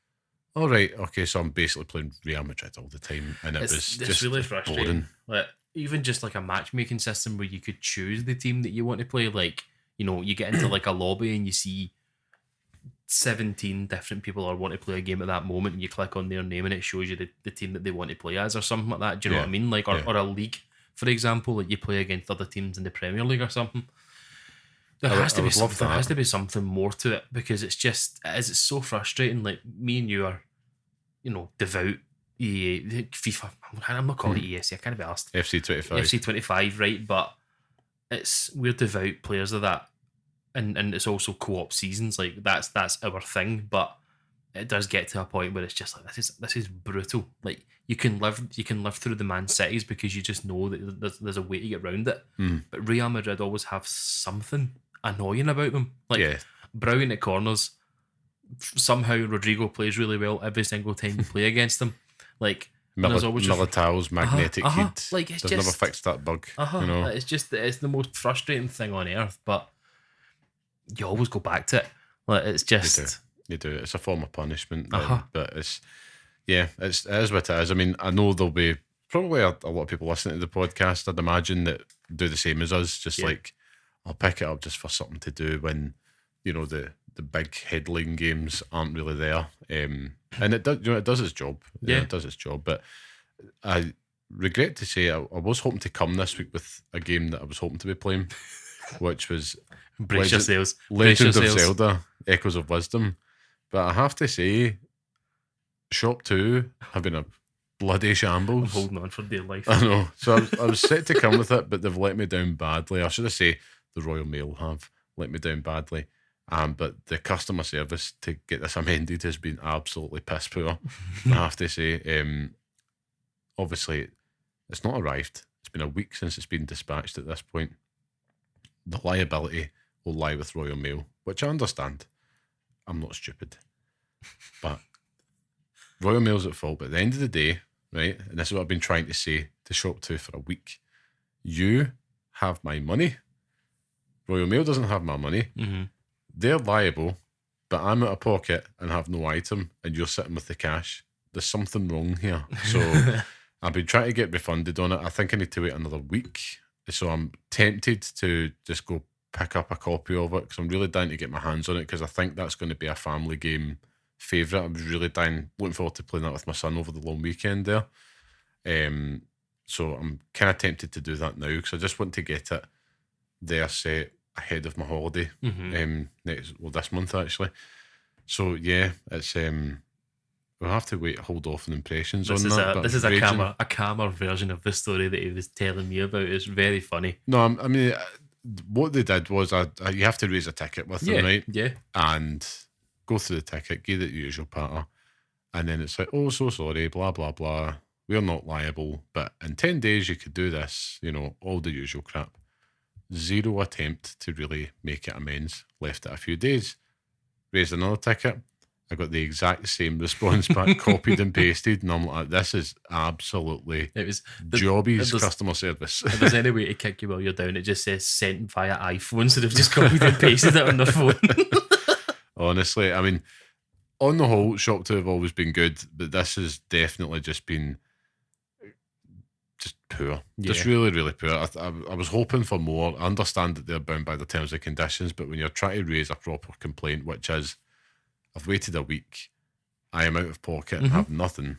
S1: all right, okay, so I'm basically playing Real Madrid all the time, and it's just really frustrating. Boring.
S2: Like, even just like a matchmaking system where you could choose the team that you want to play. Like, you get into like a lobby and you see 17 different people are want to play a game at that moment, and you click on their name and it shows you the team that they want to play as or something like that. Do you know what I mean? Like, or a league, for example, like you play against other teams in the Premier League or something. There has to be something more to it, because it's so frustrating. Like, me and you are, devout EA, FIFA. I'm not calling it ESC. I can't be asked.
S1: FC25,
S2: right? But we're devout players of that, and it's also co-op seasons. Like, that's our thing. But it does get to a point where it's just like, this is brutal. Like, you can live through the Man Cities because you just know that there's a way to get around it. But Real Madrid always have something annoying about them. Like, Brown at corners. Somehow Rodrigo plays really well every single time you play against them. Like,
S1: Militao's magnetic heat.
S2: Like,
S1: they've never fixed that bug.
S2: It's the most frustrating thing on earth, but you always go back to it. Like, it's just
S1: you do. It's a form of punishment, but it is what it is. I mean, I know there'll be probably a lot of people listening to the podcast, I'd imagine, that do the same as us. Just like, I'll pick it up just for something to do when the big headline games aren't really there, and it does. It does its job. It does its job. But I regret to say I was hoping to come this week with a game that I was hoping to be playing, which was Legend of Zelda: Echoes of Wisdom. But I have to say, Shop 2 have been a bloody shambles.
S2: I'm holding on for dear life.
S1: I know. So I was set to come with it, but they've let me down badly. I should have said the Royal Mail have let me down badly. But the customer service to get this amended has been absolutely piss poor. I have to say. Obviously, it's not arrived. It's been a week since it's been dispatched at this point. The liability will lie with Royal Mail, which I understand. I'm not stupid. But Royal Mail's at fault. But at the end of the day, right, and this is what I've been trying to say to Shop 2 for a week, you have my money. Royal Mail doesn't have my money. They're liable, but I'm out of pocket and have no item, and you're sitting with the cash. There's something wrong here. So I've been trying to get refunded on it. I think I need to wait another week. So I'm tempted to just go pick up a copy of it, because I'm really dying to get my hands on it, because I think that's going to be a family game favourite. I was really looking forward to playing that with my son over the long weekend there. So I'm kind of tempted to do that now, because I just want to get it there set ahead of my holiday this month actually. So it's we'll have to hold off on impressions on that.
S2: This is a calmer version of the story that he was telling me about. It's very funny.
S1: No, I mean, what they did was you have to raise a ticket with them, right?
S2: Yeah.
S1: And go through the ticket, give it the usual patter, and then it's like, oh, so sorry, blah blah blah. We're not liable, but in 10 days you could do this. All the usual crap. Zero attempt to really make it amends. Left it a few days. Raised another ticket. I got the exact same response back, copied and pasted, and I'm like, this is absolutely jobbies customer service.
S2: If there's any way to kick you while you're down, it just says sent via iPhone, so they've just copied and pasted it on their phone.
S1: Honestly, I mean, on the whole, Shop 2 have always been good, but this has definitely just been just poor. Just really, really poor. I was hoping for more. I understand that they're bound by the terms and conditions, but when you're trying to raise a proper complaint, which is, I've waited a week, I am out of pocket and have nothing.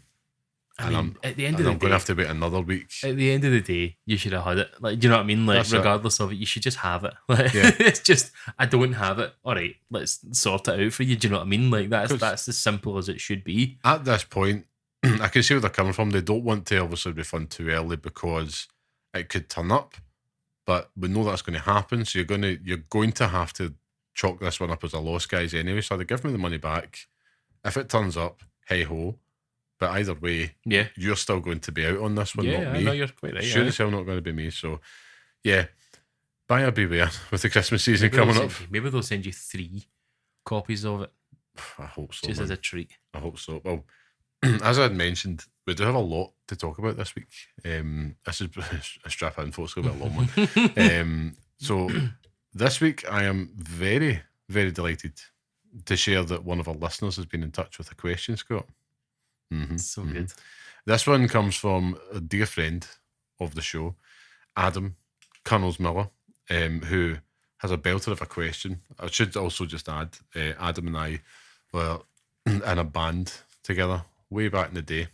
S2: At the end of the day,
S1: I'm going to have to wait another week.
S2: At the end of the day, you should have had it. Like, do you know what I mean? Like, regardless of it, you should just have it. Like, it's just, I don't have it. All right, let's sort it out for you. Do you know what I mean? Like, that's as simple as it should be.
S1: At this point, I can see where they're coming from. They don't want to obviously refund too early because it could turn up, but we know that's going to happen. So you're going to have to chalk this one up as a loss, guys. Anyway, so they give me the money back. If it turns up, hey ho. But either way, you're still going to be out on this one, not me.
S2: No, you're quite right.
S1: Sure as hell not going to be me. So, buyer beware with the Christmas season coming up.
S2: Maybe they'll send you 3 copies of it.
S1: I hope so.
S2: Just as a treat.
S1: I hope so. Well, as I had mentioned, we do have a lot to talk about this week. This is a strap in, folks. It's going to be a long one. So, this week I am very, very delighted to share that one of our listeners has been in touch with a question, Scott.
S2: So good.
S1: This one comes from a dear friend of the show, Adam Connells Miller, who has a belter of a question. I should also just add, Adam and I well, in a band together way back in the day.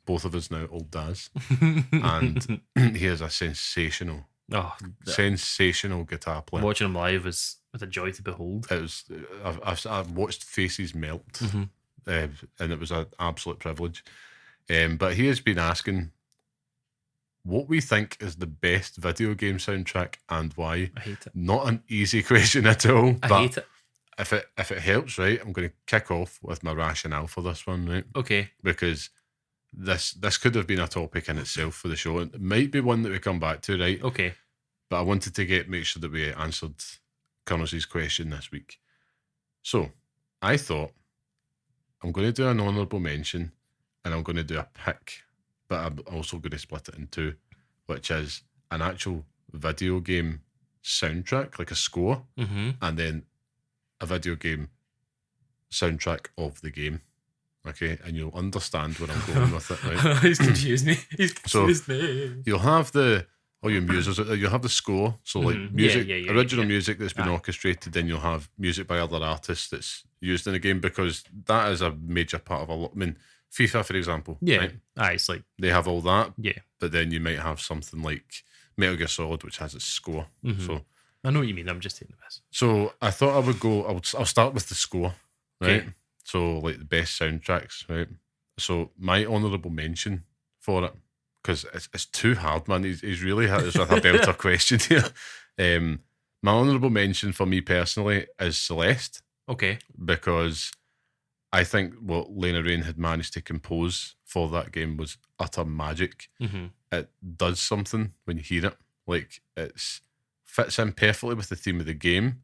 S1: Both of us now old dads, and he is a sensational guitar player.
S2: Watching him live was a joy to behold.
S1: It was. I've watched faces melt, and it was an absolute privilege. But he has been asking what we think is the best video game soundtrack and why.
S2: I hate it.
S1: Not an easy question at all.
S2: I
S1: but
S2: hate it.
S1: If it helps, right, I'm going to kick off with my rationale for this one, right?
S2: Okay.
S1: Because this could have been a topic in itself for the show. It might be one that we come back to, right?
S2: Okay.
S1: But I wanted to make sure that we answered Colonel's question this week. So I thought I'm going to do an honourable mention and I'm going to do a pick, but I'm also going to split it in two, which is an actual video game soundtrack, like a score, and then a video game soundtrack of the game. Okay, and you'll understand where I'm going with it, right?
S2: He's confused me. Me.
S1: You'll have all your musers. You'll have the score, so like music, original music that's been orchestrated. Then you'll have music by other artists that's used in the game, because that is a major part of a lot. I mean, FIFA, for example.
S2: Yeah,
S1: right?
S2: It's like
S1: they have all that.
S2: Yeah,
S1: but then you might have something like Metal Gear Solid, which has its score. So
S2: I know what you mean. I'm just taking the piss.
S1: So I thought I would go. I'll start with the score, right?
S2: Okay.
S1: So like the best soundtracks, right? So my honourable mention for it, because it's too hard, man. He's really hit us with a belter question here. My honourable mention for me personally is Celeste.
S2: Okay.
S1: Because I think what Lena Raine had managed to compose for that game was utter magic. It does something when you hear it. Like, it's fits in perfectly with the theme of the game.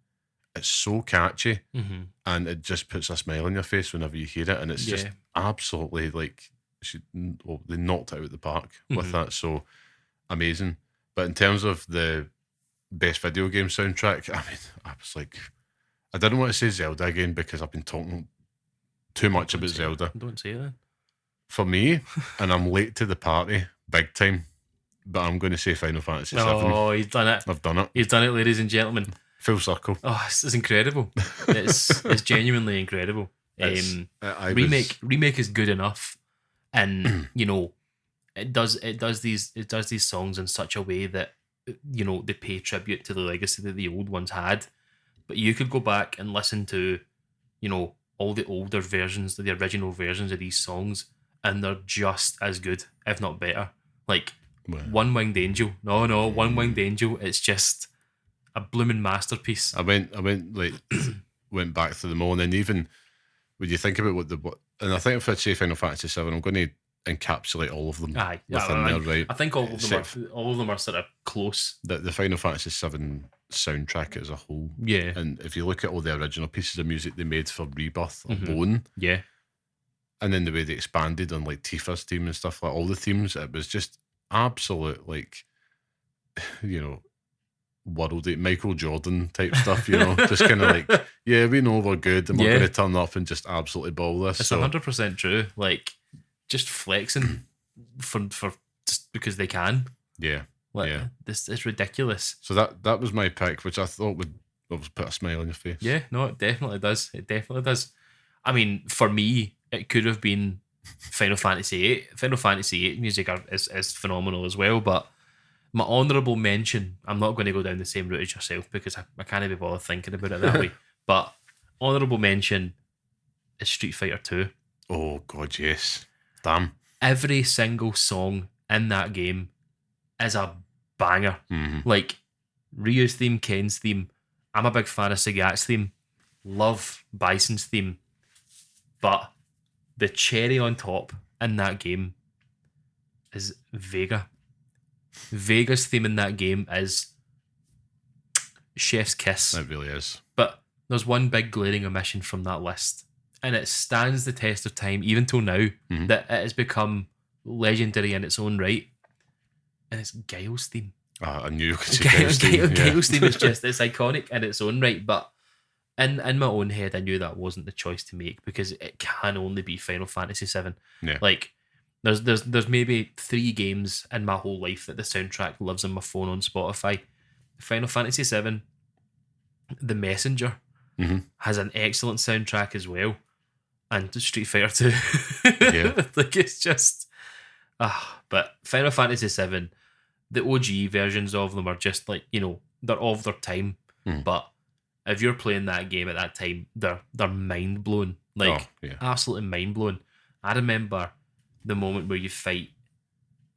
S1: It's so catchy, and it just puts a smile on your face whenever you hear it. And it's just absolutely like they knocked it out of the park with that. So amazing. But in terms of the best video game soundtrack, I mean, I was like, I didn't want to say Zelda again because I've been talking too much about Zelda.
S2: Don't say that.
S1: For me, and I'm late to the party, big time, but I'm going to say Final Fantasy VII.
S2: Oh, he's done it.
S1: I've done it.
S2: He's done it, ladies and gentlemen.
S1: Full circle.
S2: Oh, it's incredible. It's genuinely incredible. Remake is good enough, and you know, it does these songs in such a way that, you know, they pay tribute to the legacy that the old ones had. But you could go back and listen to, you know, all the older versions, the original versions of these songs, and they're just as good, if not better. Like One Winged Angel. No, One Winged Angel. It's just a blooming masterpiece.
S1: I went went back through them all, and then even when you think about and I think if I'd say Final Fantasy VII, I'm going to encapsulate all of them within there, right?
S2: I think all of them are sort of close.
S1: The Final Fantasy VII soundtrack as a whole,
S2: yeah.
S1: And if you look at all the original pieces of music they made for Rebirth alone,
S2: yeah,
S1: and then the way they expanded on like Tifa's theme and stuff, like all the themes, it was just absolute, like, you know, worldy Michael Jordan type stuff, you know, just kind of like, yeah, we know we're good and we're going to turn up and just absolutely ball this.
S2: It's 100% true. Like, just flexing for just because they can.
S1: Yeah.
S2: Like,
S1: yeah.
S2: This is ridiculous.
S1: So that was my pick, which I thought would put a smile on your face.
S2: Yeah, no, it definitely does. It definitely does. I mean, for me, it could have been Final Fantasy VIII. Final Fantasy VIII music is phenomenal as well, but my honourable mention, I'm not going to go down the same route as yourself because I can't be bothered thinking about it that way. But honourable mention is Street Fighter 2.
S1: Oh, God, yes. Damn.
S2: Every single song in that game is a banger. Like, Ryu's theme, Ken's theme. I'm a big fan of Sagat's theme. Love Bison's theme. But the cherry on top in that game is Vega. Vega's theme in that game is chef's kiss.
S1: It really is.
S2: But there's one big glaring omission from that list, and it stands the test of time, even till now, that it has become legendary in its own right, and it's Guile's theme.
S1: I knew you could say Guile's theme.
S2: Guile's theme is just, it's iconic in its own right, but in my own head, I knew that wasn't the choice to make because it can only be Final Fantasy VII.
S1: Yeah.
S2: Like, there's maybe 3 games in my whole life that the soundtrack lives on my phone on Spotify. Final Fantasy VII, The Messenger, has an excellent soundtrack as well, and Street Fighter 2.
S1: Yeah.
S2: Like, it's just but Final Fantasy 7, the OG versions of them are just like, they're of their time. But if you're playing that game at that time, they're mind blowing, like absolutely mind blowing. I remember the moment where you fight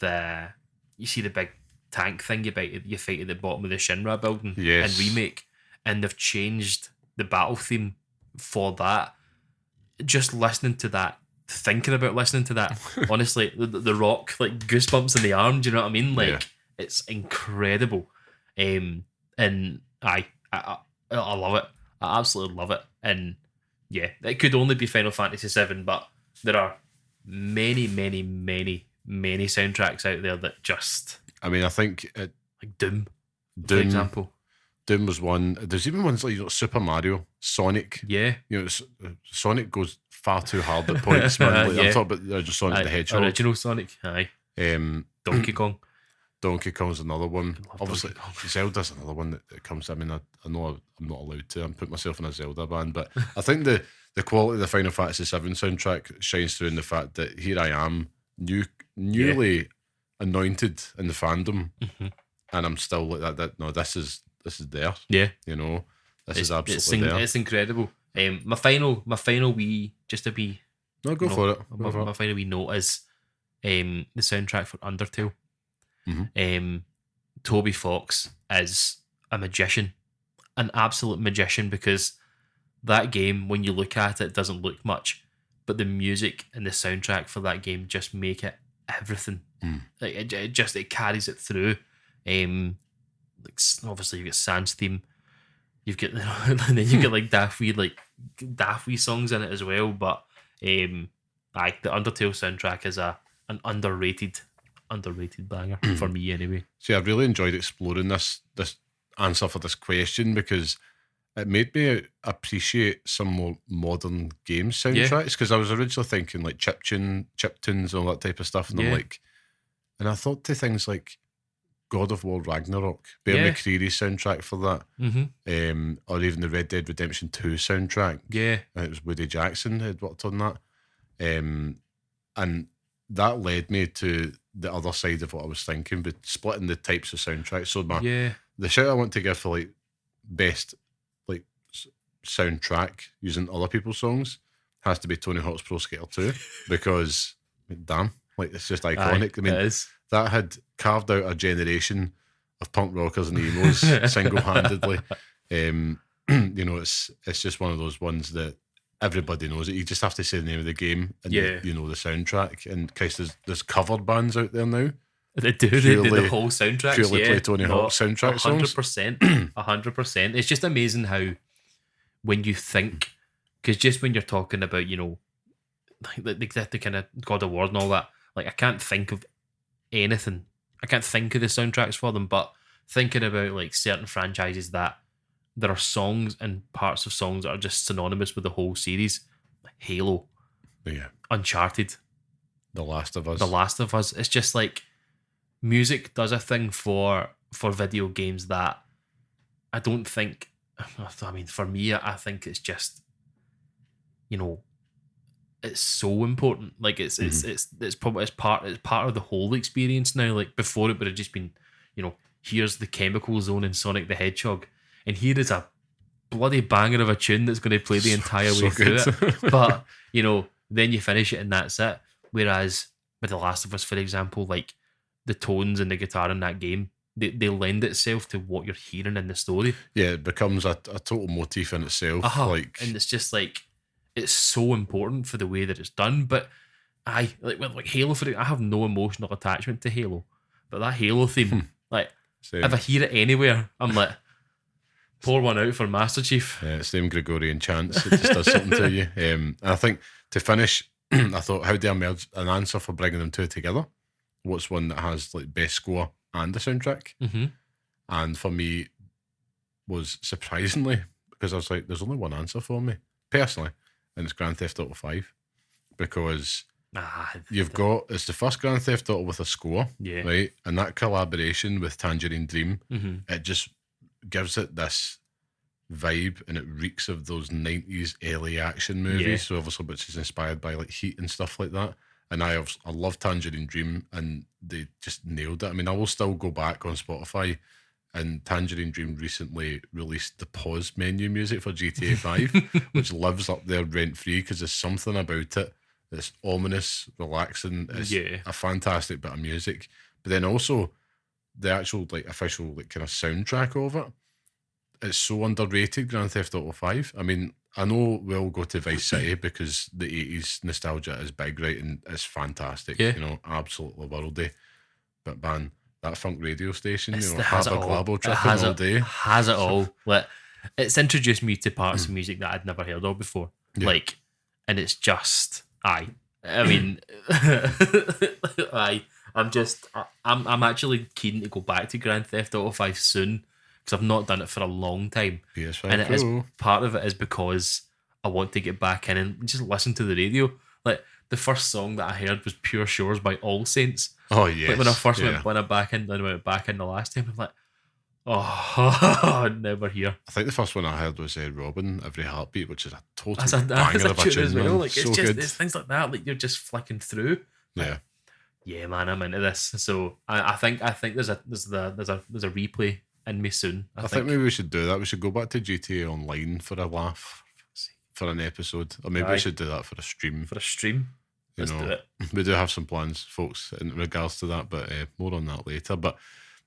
S2: you see the big tank thing you fight at the bottom of the Shinra building in Remake, and they've changed the battle theme for that. Just listening to that, thinking about listening to that, honestly, the Rock, like goosebumps in the arm. Do you know what I mean? Like, it's incredible. And I love it. I absolutely love it. And yeah, it could only be Final Fantasy 7, but there are many, many, many, many soundtracks out there that just.
S1: I mean, I think
S2: like Doom, for example.
S1: Doom was one. There's even ones like Super Mario, Sonic.
S2: Yeah.
S1: Sonic goes far too hard at points, man. Like, I'm talking about just Sonic the Hedgehog.
S2: Original Sonic, aye. Donkey Kong.
S1: Donkey Kong's another one. Obviously, Zelda's another one that comes. I mean, I know I'm not allowed to. I'm putting myself in a Zelda band, but I think the quality of the Final Fantasy VII soundtrack shines through in the fact that here I am, newly anointed in the fandom, and I'm still like that. No, this is there.
S2: Yeah,
S1: this is absolutely there.
S2: It's incredible. My final wee, just to be.
S1: No, go for it.
S2: My final wee note is the soundtrack for Undertale. Toby Fox is a magician, an absolute magician, because that game, when you look at it, doesn't look much, but the music and the soundtrack for that game just make it everything. Like, it carries it through. Like, obviously you've got Sans theme, you've got and then you get like daft wee songs in it as well. But the Undertale soundtrack is an underrated banger for me anyway.
S1: See, I've really enjoyed exploring this answer for this question, because it made me appreciate some more modern game soundtracks, because I was originally thinking like chiptunes and all that type of stuff, and I'm like, and I thought to things like God of War Ragnarok, Bear McCreary's soundtrack for that, or even the Red Dead Redemption 2 soundtrack.
S2: Yeah,
S1: and it was Woody Jackson who had worked on that, and that led me to the other side of what I was thinking, but splitting the types of soundtracks. So the shout I want to give for like best like soundtrack using other people's songs has to be Tony Hawk's Pro Skater 2, because damn, like, it's just iconic. I mean, that had carved out a generation of punk rockers and emos single-handedly. It's just one of those ones that everybody knows it. You just have to say the name of the game and you know the soundtrack. And Christ, there's cover bands out there now.
S2: They do the whole soundtrack.
S1: Purely play Tony Hawk soundtrack songs.
S2: 100%. It's just amazing how, when you think, because just when you're talking about, like the kind of God of War and all that, like, I can't think of anything. I can't think of the soundtracks for them, but thinking about like certain franchises that there are songs and parts of songs that are just synonymous with the whole series. Halo, Uncharted,
S1: The Last of Us.
S2: It's just like, music does a thing for video games that I don't think. I mean, for me, I think it's just, it's so important. Like, it's part of the whole experience now. Like, before, it would have just been, here's the Chemical Zone in Sonic the Hedgehog, and here is a bloody banger of a tune that's going to play the entire way through it. But then you finish it and that's it. Whereas with The Last of Us, for example, like, the tones and the guitar in that game, they lend itself to what you're hearing in the story. Yeah,
S1: it becomes a total motif in itself.
S2: And it's just like, it's so important for the way that it's done. But with Halo, I have no emotional attachment to Halo, but that Halo theme, like, same. If I hear it anywhere, I'm like, pour one out for Master Chief.
S1: Yeah, it's them Gregorian chants. It just does something to you. And I think to finish, I thought, how do I merge an answer for bringing them two together? What's one that has like best score and the soundtrack? And for me, was surprisingly, because I was like, there's only one answer for me personally, and it's Grand Theft Auto 5, because it's the first Grand Theft Auto with a score, right? And that collaboration with Tangerine Dream, it just gives it this vibe, and it reeks of those 90s LA action movies.
S2: Yeah.
S1: So obviously, which is inspired by like Heat and stuff like that. And I love Tangerine Dream, and they just nailed it. I mean, I will still go back on Spotify, and Tangerine Dream recently released the pause menu music for GTA 5, which lives up there rent free because there's something about it that's ominous, relaxing. It's a fantastic bit of music. But then also the actual like official like kind of soundtrack of it. It's so underrated, Grand Theft Auto 5. I mean, I know we'll go to Vice City because the 80s nostalgia is big, right? And it's fantastic.
S2: Yeah.
S1: You know, absolutely worldy. But man, that funk radio station,
S2: It
S1: you know,
S2: has it
S1: Harper
S2: all.
S1: Glabo
S2: It
S1: tripping
S2: has
S1: all
S2: it,
S1: day.
S2: has it all. Like, it's introduced me to parts of music that I'd never heard of before.
S1: Yeah.
S2: Like, and it's just, I mean, I'm actually keen to go back to Grand Theft Auto 5 soon because I've not done it for a long time.
S1: PS5
S2: And it is,
S1: Pro.
S2: part of it is because I want to get back in and just listen to the radio. Like, the first song that I heard was Pure Shores by All Saints.
S1: Oh, yes.
S2: Like when I first went back in the last time, I'm like, oh, never here.
S1: I think the first one I heard was Robin, Every Heartbeat, which is a total
S2: That's
S1: banger
S2: a
S1: of a
S2: tune
S1: tune,
S2: as well.
S1: man.
S2: Like,
S1: So
S2: it's just
S1: good.
S2: it's things like that. Like, you're just flicking through.
S1: Yeah.
S2: Yeah, man, I'm into this. So I think there's a replay in me soon.
S1: I think maybe we should do that. We should go back to GTA Online for a laugh, for an episode. Or maybe we should do that for a stream.
S2: For a stream. Let's do it.
S1: We do have some plans, folks, in regards to that, but more on that later. But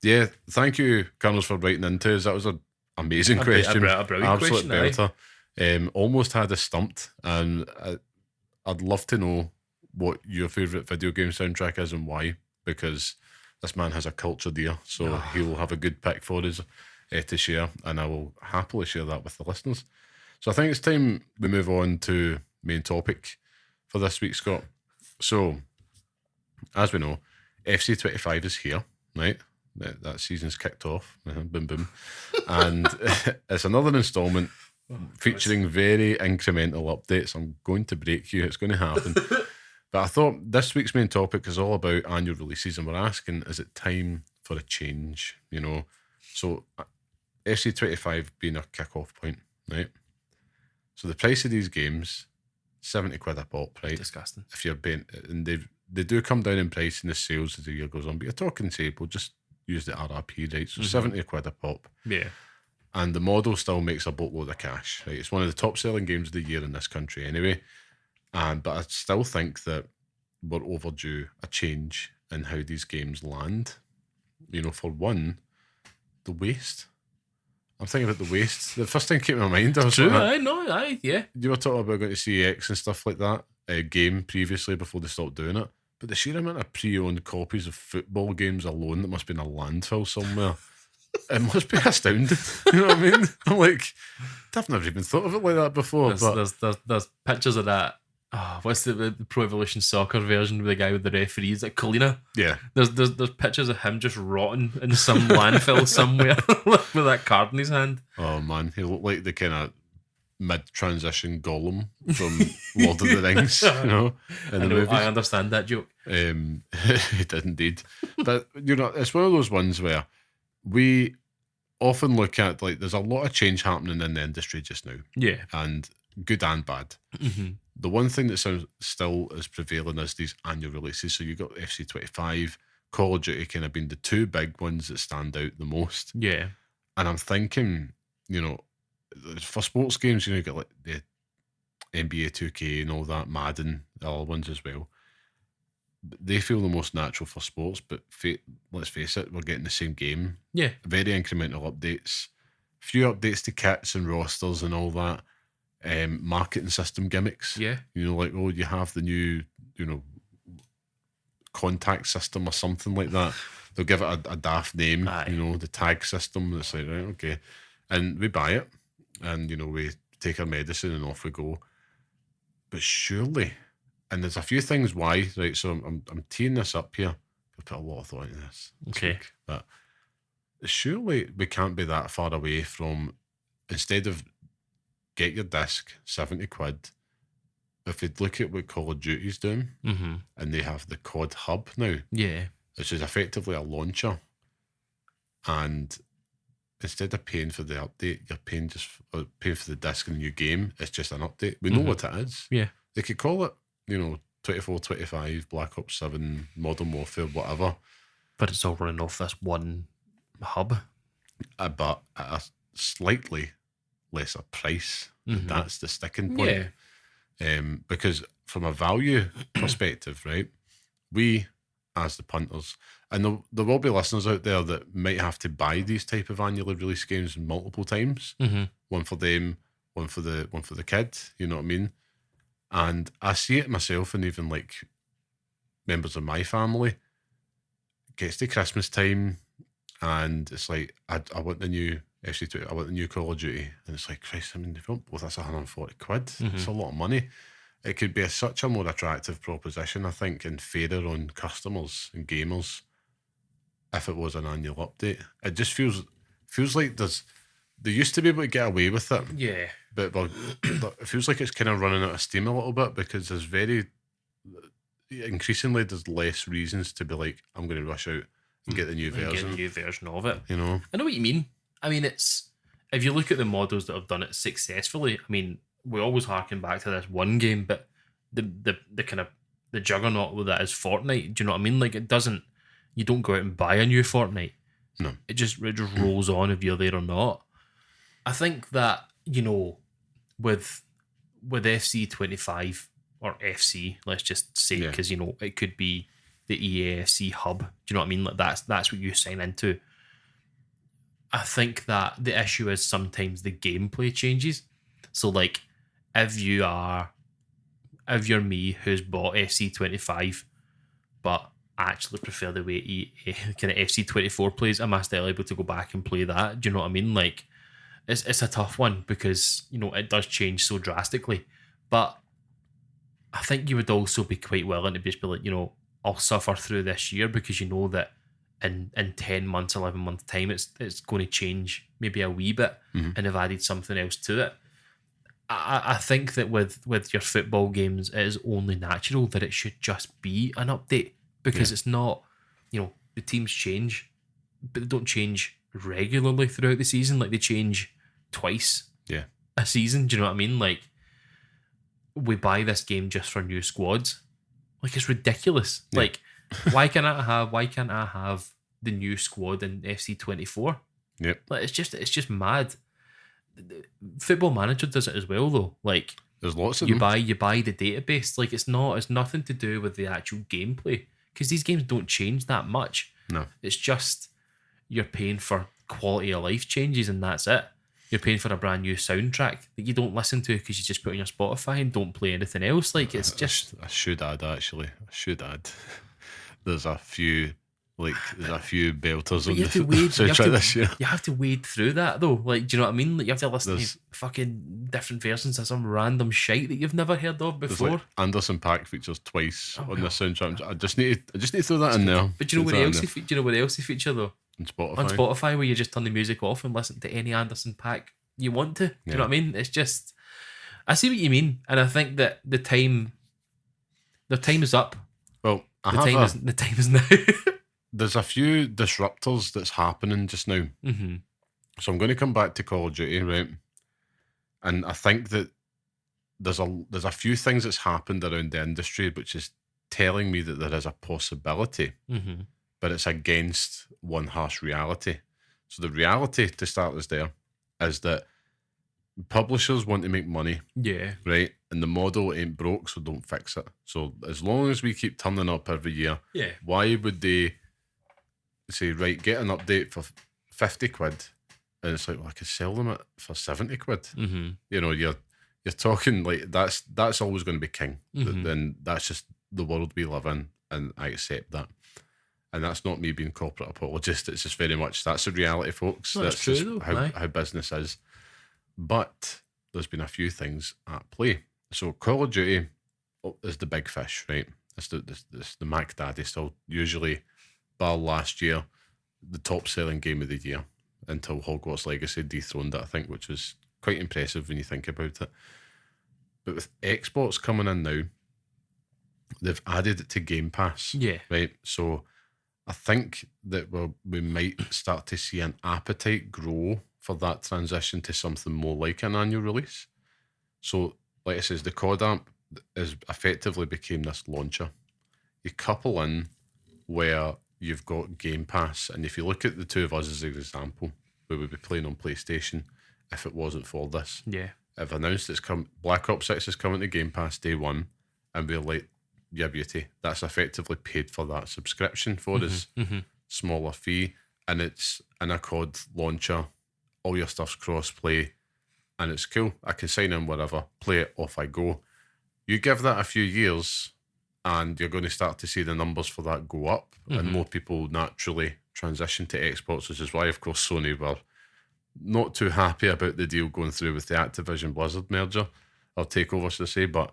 S1: yeah, thank you, Colonels, for writing into us. That was an amazing question.
S2: A brilliant
S1: Absolute
S2: question,
S1: belter. Almost had us stumped, and I'd love to know what your favourite video game soundtrack is and why, because this man has a cultured ear, so he'll have a good pick for us to share, and I will happily share that with the listeners. So I think it's time we move on to main topic for this week, Scott. So, as we know, FC25 is here, right? That season's kicked off. Boom, boom. And it's another instalment featuring very incremental updates. I'm going to break you. It's going to happen. But I thought this week's main topic is all about annual releases, and we're asking, is it time for a change? You know, so FC25 being a kick-off point, right? So the price of these games, 70 quid a pop, right?
S2: Disgusting. If
S1: you're paying, and they do come down in price in the sales as the year goes on, but you're talking, say, we'll just use the RRP, right? So 70 quid a pop.
S2: Yeah.
S1: And the model still makes a boatload of cash, right? It's one of the top selling games of the year in this country anyway. But I still think that we're overdue a change in how these games land. You know, for one, the waste. I'm thinking about the waste. The first thing came to my mind, I was
S2: true,
S1: like,
S2: yeah.
S1: You were talking about going to CEX and stuff like that, game previously before they stopped doing it. But the sheer amount of pre-owned copies of football games alone that must be in a landfill somewhere, it must be astounding. You know what I mean? I'm like, I've never even thought of it like that before.
S2: There's pictures of that. Oh, what's the Pro Evolution Soccer version with the guy with the referees at Colina?
S1: Yeah.
S2: There's pictures of him just rotting in some landfill somewhere with that card in his hand.
S1: Oh man, he looked like the kind of mid-transition Gollum from Lord of the Rings, you know, in the movies.
S2: I understand that joke.
S1: He did indeed. But, you know, it's one of those ones where we often look at, like, there's a lot of change happening in the industry just now.
S2: Yeah.
S1: And good and bad.
S2: Mm-hmm.
S1: The one thing that still is prevailing is these annual releases. So you've got FC25, Call of Duty kind of being the two big ones that stand out the most.
S2: Yeah.
S1: And I'm thinking, you know, for sports games, you know, you get like the NBA 2K and all that, Madden, the other ones as well. They feel the most natural for sports, but let's face it, we're getting the same game.
S2: Yeah.
S1: Very incremental updates. Few updates to kits and rosters and all that. Marketing system gimmicks.
S2: Yeah.
S1: You know, like, oh, you have the new, you know, contact system or something like that. They'll give it a daft name.
S2: Aye.
S1: You know, the tag system. It's like, right, okay. And we buy it. And, you know, we take our medicine and off we go. But surely, and there's a few things why, right? So I'm teeing this up here. I've put a lot of thought into this.
S2: Okay.
S1: But surely we can't be that far away from, instead of get your disc, 70 quid, if you'd look at what Call of Duty's doing, and they have the COD Hub now,
S2: yeah,
S1: which is effectively a launcher, and instead of paying for the update, you're paying paying for the disc in the new game. It's just an update. We know what it is.
S2: Yeah.
S1: They could call it, 24, 25, Black Ops 7, Modern Warfare, whatever.
S2: But it's all running off this one hub.
S1: But at a slightly lesser price. That's the sticking point.
S2: Yeah.
S1: Because from a value perspective, right, we as the punters, and there will be listeners out there that might have to buy these type of annually released games multiple times. One for them, one for the kid. You know what I mean? And I see it myself, and even like members of my family. It gets to Christmas time, and it's like I want the new FC2, I want the new Call of Duty, and it's like, Christ, I mean, that's 140 quid. It's a lot of money. It could be such a more attractive proposition, I think, and fairer on customers and gamers if it was an annual update. It just feels like they used to be able to get away with it.
S2: Yeah.
S1: But it feels like it's kind of running out of steam a little bit, because increasingly there's less reasons to be like, I'm going to rush out and get the new version.
S2: Get a new version of it.
S1: I know
S2: what you mean. I mean, it's, if you look at the models that have done it successfully, I mean, we always harken back to this one game, but the kind of the juggernaut that is Fortnite. Do you know what I mean? Like, you don't go out and buy a new Fortnite.
S1: No.
S2: It just rolls on if you're there or not. I think that, with FC25 or FC, let's just say, because it could be the EAFC hub. Do you know what I mean? Like, that's what you sign into. I think that the issue is sometimes the gameplay changes. So, like, if you're me who's bought FC25 but actually prefer the way kind of FC24 plays, am I still able to go back and play that? Do you know what I mean? Like, it's a tough one, because it does change so drastically. But I think you would also be quite willing to just be like, I'll suffer through this year, because you know that in 10 months, 11 months time, it's going to change maybe a wee bit, and have added something else to it. I think that with your football games, it is only natural that it should just be an update, because it's not, the teams change, but they don't change regularly throughout the season. Like, they change twice a season. Do you know what I mean? Like, we buy this game just for new squads. Like, it's ridiculous. Yeah. Like, why can't I have the new squad in FC24?
S1: Yep.
S2: Like, it's just mad. Football Manager does it as well, though. Like,
S1: there's lots of
S2: you buy the database. Like, it's nothing to do with the actual gameplay, because these games don't change that much.
S1: No,
S2: it's just you're paying for quality of life changes, and that's it. You're paying for a brand new soundtrack that you don't listen to because you just put on your Spotify and don't play anything else. Like, it's just.
S1: I should add. There's a few belters on the soundtrack this year.
S2: You have to wade through that, though. Like, do you know what I mean? Like, you have to listen to fucking different versions of some random shite that you've never heard of before.
S1: Like Anderson .Paak features twice on the soundtrack. I just need to throw that in there.
S2: But do you know where else he feature though?
S1: On
S2: Spotify, where you just turn the music off and listen to any Anderson .Paak you want to. Do you know what I mean? It's just, I see what you mean, and I think that the time is up.
S1: Well,
S2: the time is now.
S1: There's a few disruptors that's happening just now.
S2: Mm-hmm.
S1: So I'm going to come back to Call of Duty, right? And I think that there's a few things that's happened around the industry which is telling me that there is a possibility, but it's against one harsh reality. So the reality, to start us there, is that publishers want to make money.
S2: Yeah.
S1: Right? And the model ain't broke, so don't fix it. So as long as we keep turning up every year, why would they say, right, get an update for 50 quid, and it's like, well, I could sell them it for 70 quid. You're talking like that's always going to be king. Then that's just the world we live in, and I accept that. And that's not me being corporate apologist. It's just very much that's the reality, folks.
S2: Well, that's true,
S1: just
S2: though,
S1: how business is. But there's been a few things at play. So Call of Duty is the big fish, right? It's the Mac Daddy still, usually, bar last year, the top selling game of the year until Hogwarts Legacy dethroned it, I think, which was quite impressive when you think about it. But with Xbox coming in now, they've added it to Game Pass.
S2: Yeah.
S1: Right? So I think that we might start to see an appetite grow for that transition to something more like an annual release. So, like I says, the COD amp is effectively became this launcher. You couple in where you've got Game Pass, and if you look at the two of us as an example, we would be playing on PlayStation if it wasn't for this.
S2: Yeah.
S1: I've announced Black Ops 6 is coming to Game Pass day one, and we're like, yeah, beauty. That's effectively paid for that subscription for us, smaller fee, and it's in a COD launcher. All your stuff's cross-play, and it's cool. I can sign in wherever, play it, off I go. You give that a few years, and you're going to start to see the numbers for that go up, and more people naturally transition to Xbox, which is why, of course, Sony were not too happy about the deal going through with the Activision Blizzard merger, or takeover, should I say, but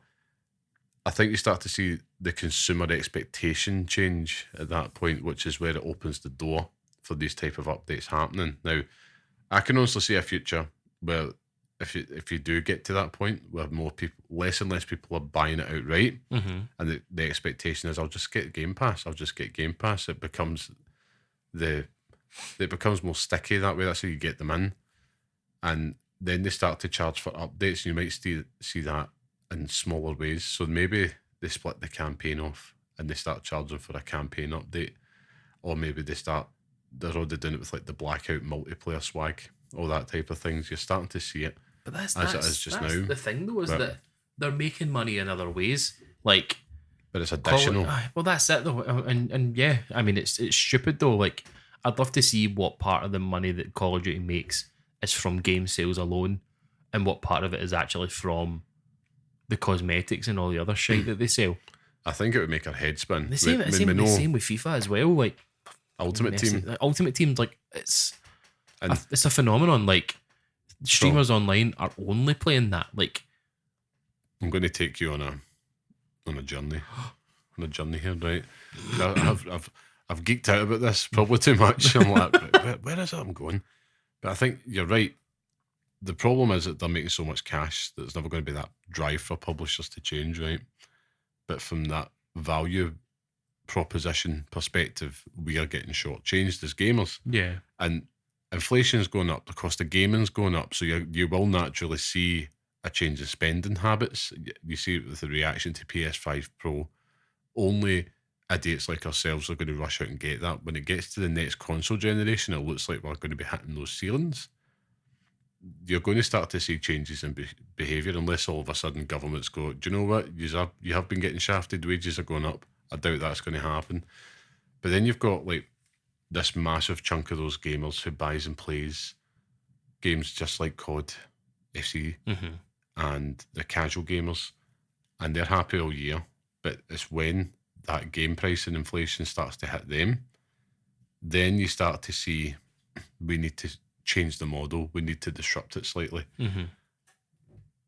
S1: I think you start to see the consumer expectation change at that point, which is where it opens the door for these type of updates happening. Now, I can honestly see a future where if you do get to that point where more people, less and less people are buying it outright, and the expectation is I'll just get Game Pass. It becomes more sticky that way. That's how you get them in, and then they start to charge for updates. And you might see that in smaller ways. So maybe they split the campaign off and they start charging for a campaign update, or maybe they're already doing it with like the blackout multiplayer swag, all that type of things. You're starting to see it.
S2: But that's
S1: it is just
S2: that's
S1: now.
S2: The thing though is that they're making money in other ways, like.
S1: But it's additional.
S2: Well, that's it though, and yeah, I mean it's stupid though. Like, I'd love to see what part of the money that Call of Duty makes is from game sales alone, and what part of it is actually from the cosmetics and all the other shit that they sell.
S1: I think it would make our head spin.
S2: The same with FIFA as well. Like
S1: Ultimate
S2: Team, like it's a phenomenon. Like, streamers online are only playing that. Like,
S1: I'm going to take you on a journey, here, right? I've geeked out about this probably too much. I'm like, where is it I'm going? But I think you're right. The problem is that they're making so much cash that there's never going to be that drive for publishers to change, right? But from that value proposition perspective, we are getting shortchanged as gamers.
S2: Yeah.
S1: And inflation's going up, the cost of gaming's going up, so you will naturally see a change in spending habits. You see it with the reaction to PS5 Pro. Only idiots like ourselves are going to rush out and get that. When it gets to the next console generation, it looks like we're going to be hitting those ceilings. You're going to start to see changes in behaviour unless all of a sudden governments go, do you know what, you have been getting shafted, wages are going up. I doubt that's going to happen. But then you've got like this massive chunk of those gamers who buys and plays games just like COD, FC, and the casual gamers, and they're happy all year. But it's when that game price and inflation starts to hit them, then you start to see we need to change the model. We need to disrupt it slightly.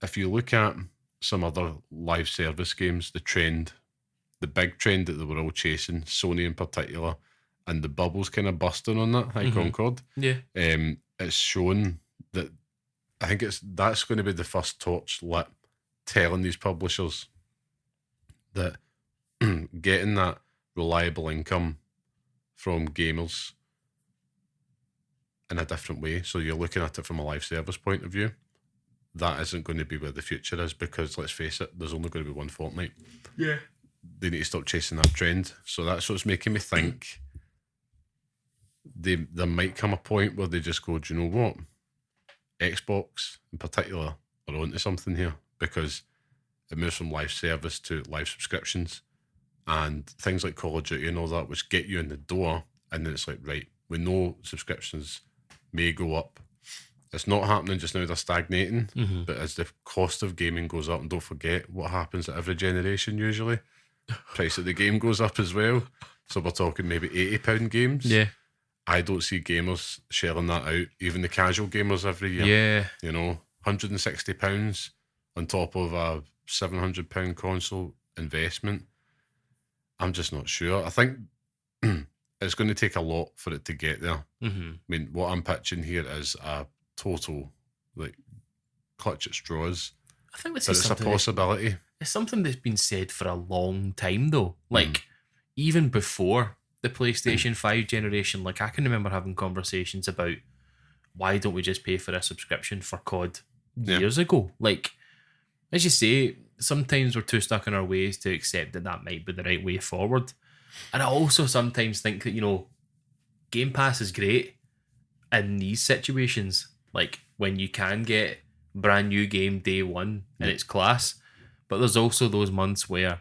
S1: If you look at some other live service games, the big trend that they were all chasing, Sony in particular, and the bubbles kind of busting on that, High Concord.
S2: Yeah.
S1: It's shown that I think that's going to be the first torch lit, telling these publishers that getting that reliable income from gamers in a different way. So you're looking at it from a live service point of view. That isn't going to be where the future is, because let's face it, there's only going to be one Fortnite.
S2: Yeah. They
S1: need to stop chasing that trend. So that's what's making me think there might come a point where they just go, do you know what? Xbox in particular are onto something here, because it moves from live service to live subscriptions and things like Call of Duty and all that, which get you in the door. And then it's like, right, we know subscriptions may go up. It's not happening just now, they're stagnating. But as the cost of gaming goes up, and don't forget what happens at every generation usually, price of the game goes up as well. So we're talking maybe £80 games.
S2: Yeah.
S1: I don't see gamers sharing that out, even the casual gamers every year.
S2: Yeah.
S1: You know, £160 on top of a £700 console investment. I'm just not sure. I think it's going to take a lot for it to get there. I mean, what I'm pitching here is a total, like, clutch at straws.
S2: I think this
S1: but
S2: is
S1: it's a possibility.
S2: It's something that's been said for a long time, though. Like, even before the PlayStation 5 generation, like I can remember having conversations about why don't we just pay for a subscription for COD years ago? Like, as you say, sometimes we're too stuck in our ways to accept that that might be the right way forward. And I also sometimes think that, you know, Game Pass is great in these situations, like when you can get brand new game day one and it's class, but there's also those months where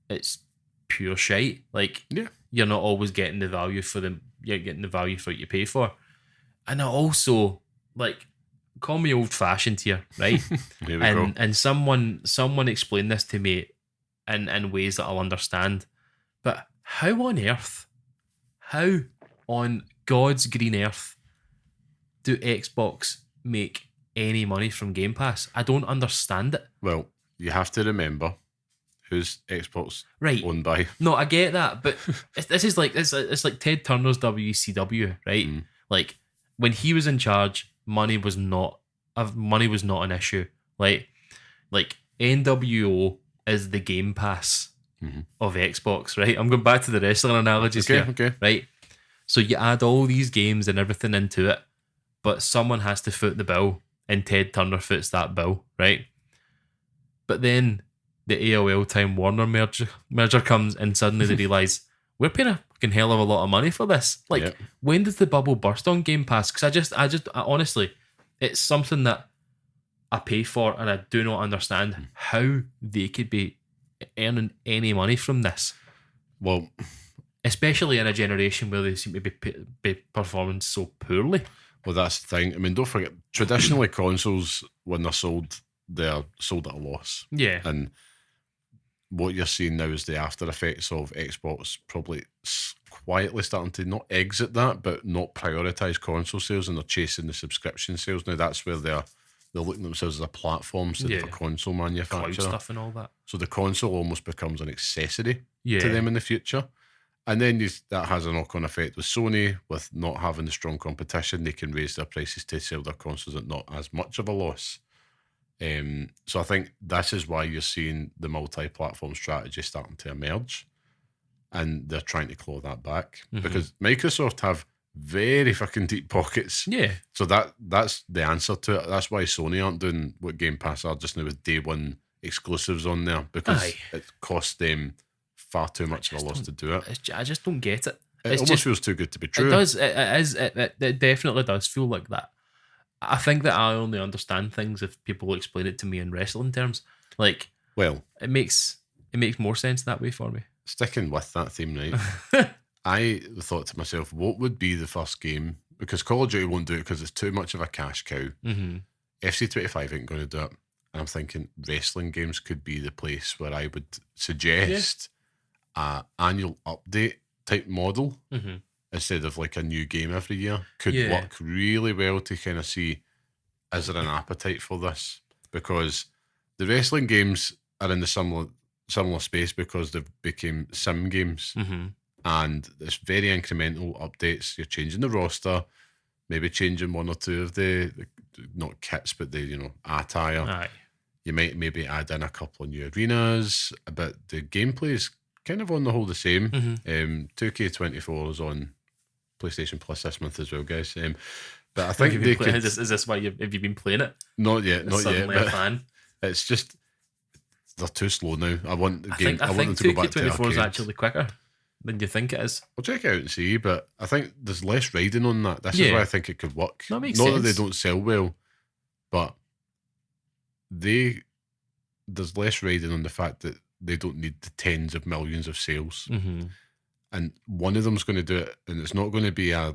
S2: it's pure shite. Like, you're not always getting the value for them. You're getting the value for what you pay for. And I also, like, call me old fashioned here, right?
S1: Here we go.
S2: And someone explained this to me in ways that I'll understand. But how on God's green earth do Xbox make any money from Game Pass? I don't understand it.
S1: Well, you have to remember who's Xbox owned by.
S2: No, I get that, but this is like it's like Ted Turner's WCW, right? Like when he was in charge, money was not an issue. Like NWO is the Game Pass of Xbox, right? I'm going back to the wrestling analogies here, right? So you add all these games and everything into it, but someone has to foot the bill, and Ted Turner foots that bill, right? But then the AOL Time Warner merger comes, and suddenly they realise we're paying a fucking hell of a lot of money for this. Like, when does the bubble burst on Game Pass? Because I honestly, it's something that I pay for, and I do not understand how they could be earning any money from this.
S1: Well,
S2: especially in a generation where they seem to be performing so poorly.
S1: Well, that's the thing. I mean, don't forget, traditionally consoles, when they're sold at a loss.
S2: Yeah.
S1: And what you're seeing now is the after effects of Xbox probably quietly starting to not exit that, but not prioritise console sales, and they're chasing the subscription sales. Now, that's where they're looking at themselves as a platform instead of a console manufacturer.
S2: Cloud stuff and all that.
S1: So the console almost becomes an accessory to them in the future. And then that has a knock-on effect with Sony, with not having the strong competition. They can raise their prices to sell their consoles at not as much of a loss. So I think this is why you're seeing the multi-platform strategy starting to emerge, and they're trying to claw that back because Microsoft have very fucking deep pockets.
S2: Yeah.
S1: So that's the answer to it. That's why Sony aren't doing what Game Pass are just now with day one exclusives on there, because it costs them far too much of a loss to do it.
S2: I just don't get it.
S1: It almost feels too good to be true.
S2: It does. It definitely does feel like that. I think that I only understand things if people explain it to me in wrestling terms. Like, well, it makes more sense that way for me.
S1: Sticking with that theme, right? I thought to myself, what would be the first game? Because Call of Duty won't do it because it's too much of a cash cow. FC25 ain't going to do it. And I'm thinking wrestling games could be the place where I would suggest a annual update type model instead of like a new game every year. Could work really well to kind of see, is there an appetite for this? Because the wrestling games are in the similar space because they've become sim games. And it's very incremental updates. You're changing the roster, maybe changing one or two of the not kits, but the attire.
S2: Aye.
S1: You might maybe add in a couple of new arenas, but the gameplay is kind of on the whole the same. 2K24 is on PlayStation Plus this month as well, guys. But I think they could...
S2: Is this why have you been playing it?
S1: Not yet, not yet.
S2: But a fan.
S1: It's just they're too slow now. I want the game. I want them to
S2: 2K24
S1: go back to the arcades.
S2: is actually quicker than you think it is.
S1: I'll check it out and see, but I think there's less riding on that. This is why I think it could work.
S2: That makes
S1: sense. Not that they don't sell well, but there's less riding on the fact that they don't need the tens of millions of sales. And one of them's going to do it, and it's not going to be a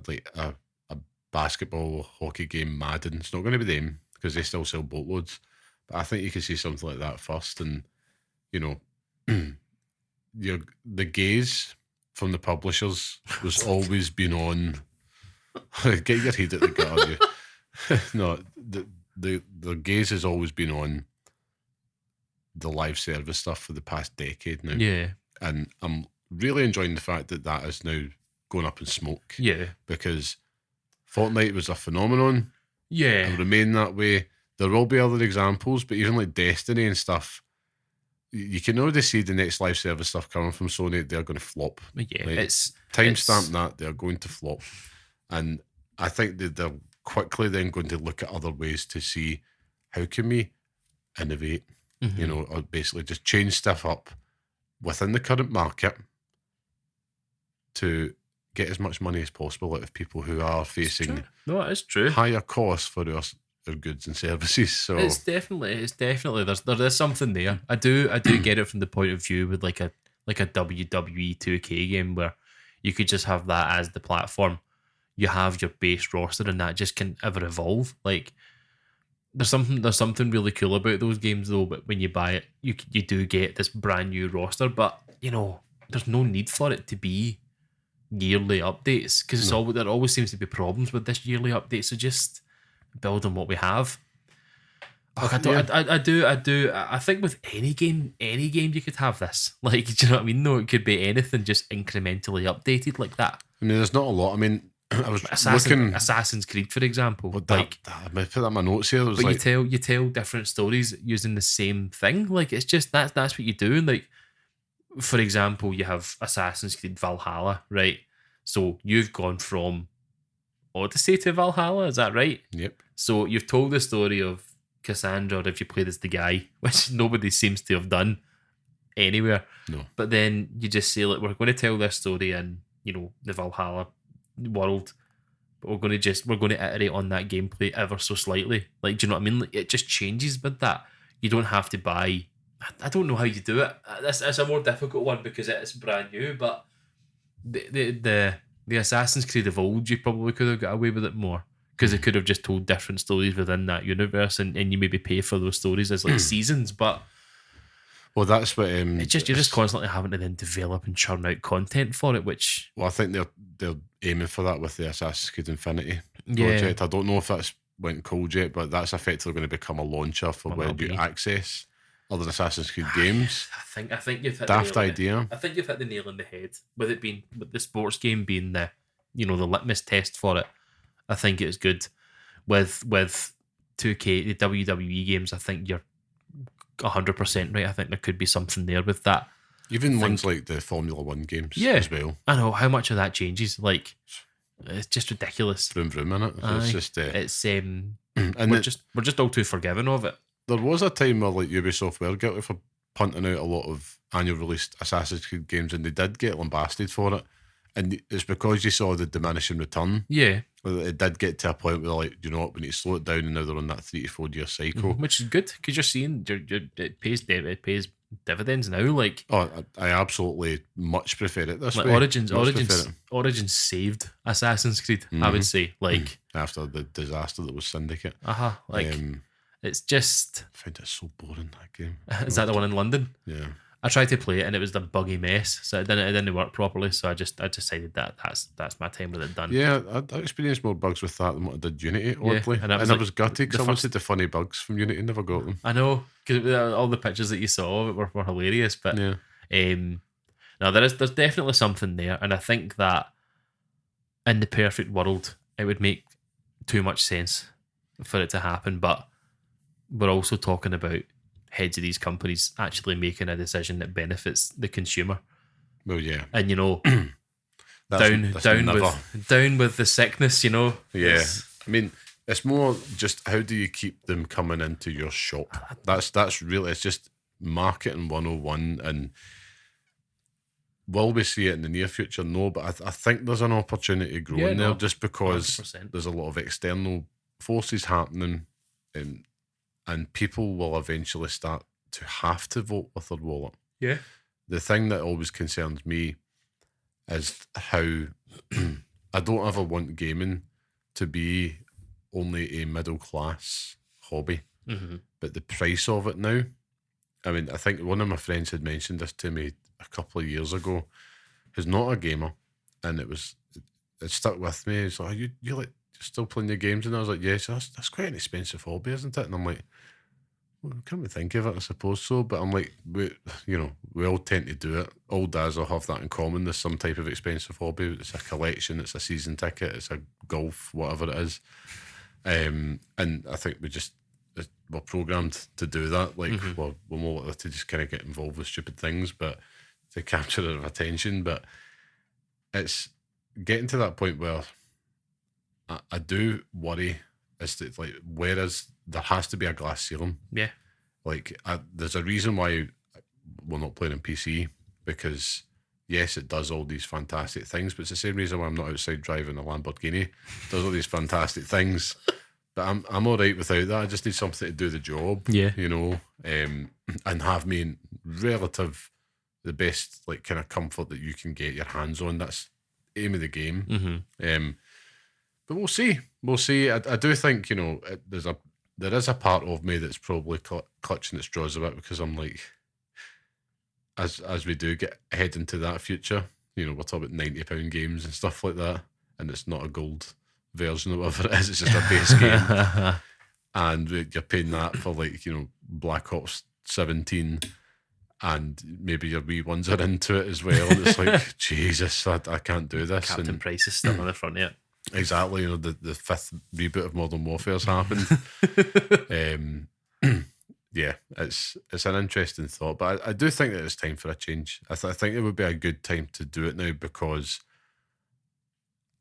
S1: basketball or hockey game, Madden. It's not going to be them because they still sell boatloads. But I think you could see something like that first, and the gaze from the publishers was always been on. Get your head at the gutter, you. No, the gaze has always been on the live service stuff for the past decade now.
S2: Yeah,
S1: and I'm really enjoying the fact that is now going up in smoke.
S2: Yeah,
S1: because Fortnite was a phenomenon.
S2: Yeah,
S1: and remain that way. There will be other examples, but even like Destiny and stuff, you can already see the next live service stuff coming from Sony. They're going to flop.
S2: Yeah,
S1: Like,
S2: it's
S1: timestamp that they're going to flop, and I think that they're quickly then going to look at other ways to see how can we innovate, you know, or basically just change stuff up within the current market to get as much money as possible out of people who are facing
S2: it's true.
S1: higher costs for our goods and services. So
S2: It's definitely there's something there. I do get it from the point of view with like a WWE 2K game where you could just have that as the platform. You have your base roster and that just can ever evolve. Like there's something really cool about those games though, but when you buy it, you do get this brand new roster, but you know, there's no need for it to be yearly updates because there always seems to be problems with this yearly update. So just build on what we have. Look, I think with any game you could have this. Like, do you know what I mean? No, it could be anything just incrementally updated like that.
S1: I mean, there's not a lot. I mean, I was looking
S2: Assassin's Creed, for example.
S1: But I put that in my notes here.
S2: But like, you tell different stories using the same thing. Like it's just that's what you do. And like, for example, you have Assassin's Creed Valhalla, right? So you've gone from Odyssey to Valhalla, is that right?
S1: Yep.
S2: So you've told the story of Cassandra, if you played as the guy, which nobody seems to have done anywhere.
S1: No.
S2: But then you just say, like, we're going to tell this story in, you know, the Valhalla world, but we're going to iterate on that gameplay ever so slightly. Like, do you know what I mean? Like, it just changes with that. You don't have to buy. I don't know how you do it. That's a more difficult one because it's brand new. But the Assassin's Creed of old, you probably could have got away with it more because they could have just told different stories within that universe, and you maybe pay for those stories as like seasons. But
S1: well, that's what
S2: you're just constantly having to then develop and churn out content for it. Which
S1: I think they're aiming for that with the Assassin's Creed Infinity project. I don't know if that's went cold yet, but that's effectively going to become a launcher for when you access other Assassin's Creed games.
S2: I think you've hit
S1: daft idea.
S2: I think you've hit the nail on the head with it being with the sports game being the the litmus test for it. I think it's good with 2K, the WWE games. I think you're 100% right. I think there could be something there with that.
S1: Even ones like the Formula One games as well.
S2: I know how much of that changes. Like it's just ridiculous.
S1: Vroom vroom in it. It's just
S2: and we're just all too forgiving of it.
S1: There was a time where like Ubisoft were guilty for punting out a lot of annual released Assassin's Creed games, and they did get lambasted for it. And it's because you saw the diminishing return.
S2: Yeah.
S1: It did get to a point where, like, you know what, we need to slow it down, and now they're on that 3 to 4 year cycle.
S2: Which is good, because you're seeing it pays dividends now. Like,
S1: I absolutely much prefer it this
S2: like
S1: way. Origins
S2: saved Assassin's Creed, I would say. Like
S1: after the disaster that was Syndicate.
S2: Like, it's just...
S1: I find it so boring, that game.
S2: Is that the one in London?
S1: Yeah.
S2: I tried to play it and it was the buggy mess, so it didn't work properly. So I decided that's my time with it done.
S1: Yeah, I experienced more bugs with that than what I did Unity, oddly. And I was gutted because I wanted the funny bugs from Unity, never got them.
S2: I know, because all the pictures that you saw of it were hilarious. But
S1: yeah,
S2: no, there's definitely something there, and I think that in the perfect world, it would make too much sense for it to happen. But we're also talking about heads of these companies actually making a decision that benefits the consumer.
S1: Well, yeah,
S2: and down with the sickness,
S1: Yeah, I mean, it's more just how do you keep them coming into your shop? That's really, it's just marketing 101. And will we see it in the near future? No, but I think there's an opportunity growing there just because
S2: 100%.
S1: There's a lot of external forces happening, and people will eventually start to have to vote with their wallet.
S2: Yeah.
S1: The thing that always concerns me is how I don't ever want gaming to be only a middle class hobby.
S2: Mm-hmm.
S1: But the price of it now, I mean, I think one of my friends had mentioned this to me a couple of years ago, who's not a gamer, and it stuck with me. He's like, you like still playing your games? And I was like, yes, that's quite an expensive hobby, isn't it? And I'm like, well, can't we think of it? I suppose so. But I'm like, we all tend to do it. All dads will have that in common. There's some type of expensive hobby. It's a collection, it's a season ticket, it's a golf, whatever it is. And I think we're programmed to do that. Like, we're more likely to just kind of get involved with stupid things, but to capture their attention. But it's getting to that point where I do worry as to, like, whereas there has to be a glass ceiling.
S2: Yeah.
S1: Like, there's a reason why we're not playing on PC, because yes, it does all these fantastic things, but it's the same reason why I'm not outside driving a Lamborghini. It does all these fantastic things, but I'm all right without that. I just need something to do the job, you know, and have me in the best, like, kind of comfort that you can get your hands on. That's the aim of the game. But we'll see. We'll see. I do think, you know, there is a part of me that's probably clutching its straws a bit, because I'm like, as we do head into that future, you know, we're talking about £90 games and stuff like that, and it's not a gold version or whatever it is, it's just a base game. And you're paying that for, like, you know, Black Ops 17, and maybe your wee ones are into it as well. And it's like, Jesus, I can't do this.
S2: Captain Price is still on the front of it.
S1: Exactly, you know, the fifth reboot of Modern Warfare's happened. Yeah, it's an interesting thought, but I do think that it's time for a change. I think it would be a good time to do it now, because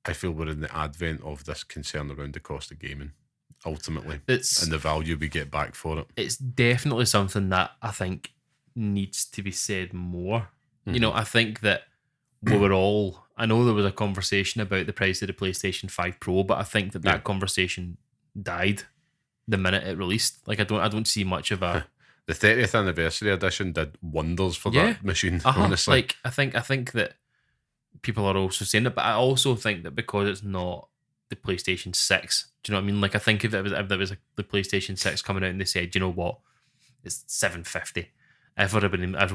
S1: I feel we're in the advent of this concern around the cost of gaming, ultimately, and the value we get back for it.
S2: It's definitely something that I think needs to be said more. You know, I think that we were all... I know there was a conversation about the price of the PlayStation 5 Pro, but I think that conversation died the minute it released. Like, I don't see much of a...
S1: The 30th anniversary edition did wonders for that machine, honestly.
S2: Like, I think that people are also saying it, but I also think that because it's not the PlayStation 6, do you know what I mean? Like, I think if there was the PlayStation 6 coming out and they said, you know what, it's $750, everyone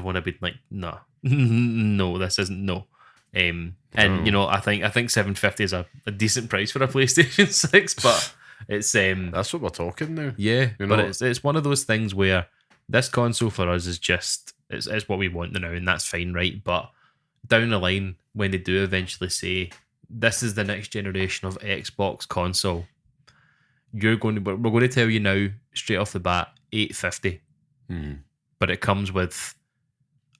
S2: would have been like, no, no, this isn't, no. And you know, I think $750 is a decent price for a PlayStation 6, but it's
S1: that's what we're talking now.
S2: Yeah,
S1: you know?
S2: But it's one of those things where this console for us is just it's what we want now, and that's fine, right? But down the line, when they do eventually say this is the next generation of Xbox console, we're going to tell you now straight off the bat, $850, but it comes with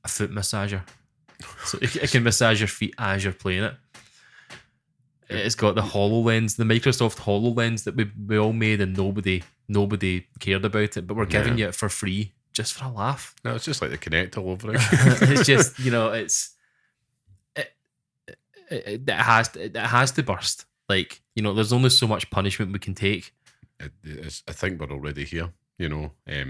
S2: a foot massager. So it can massage your feet as you're playing it. It's got the HoloLens, the Microsoft HoloLens that we all made, and nobody cared about it, but we're giving you it for free just for a laugh.
S1: No, it's just like the Kinect all over again.
S2: It's just, you know, it has to burst. Like, you know, there's only so much punishment we can take.
S1: I think we're already here. You know, I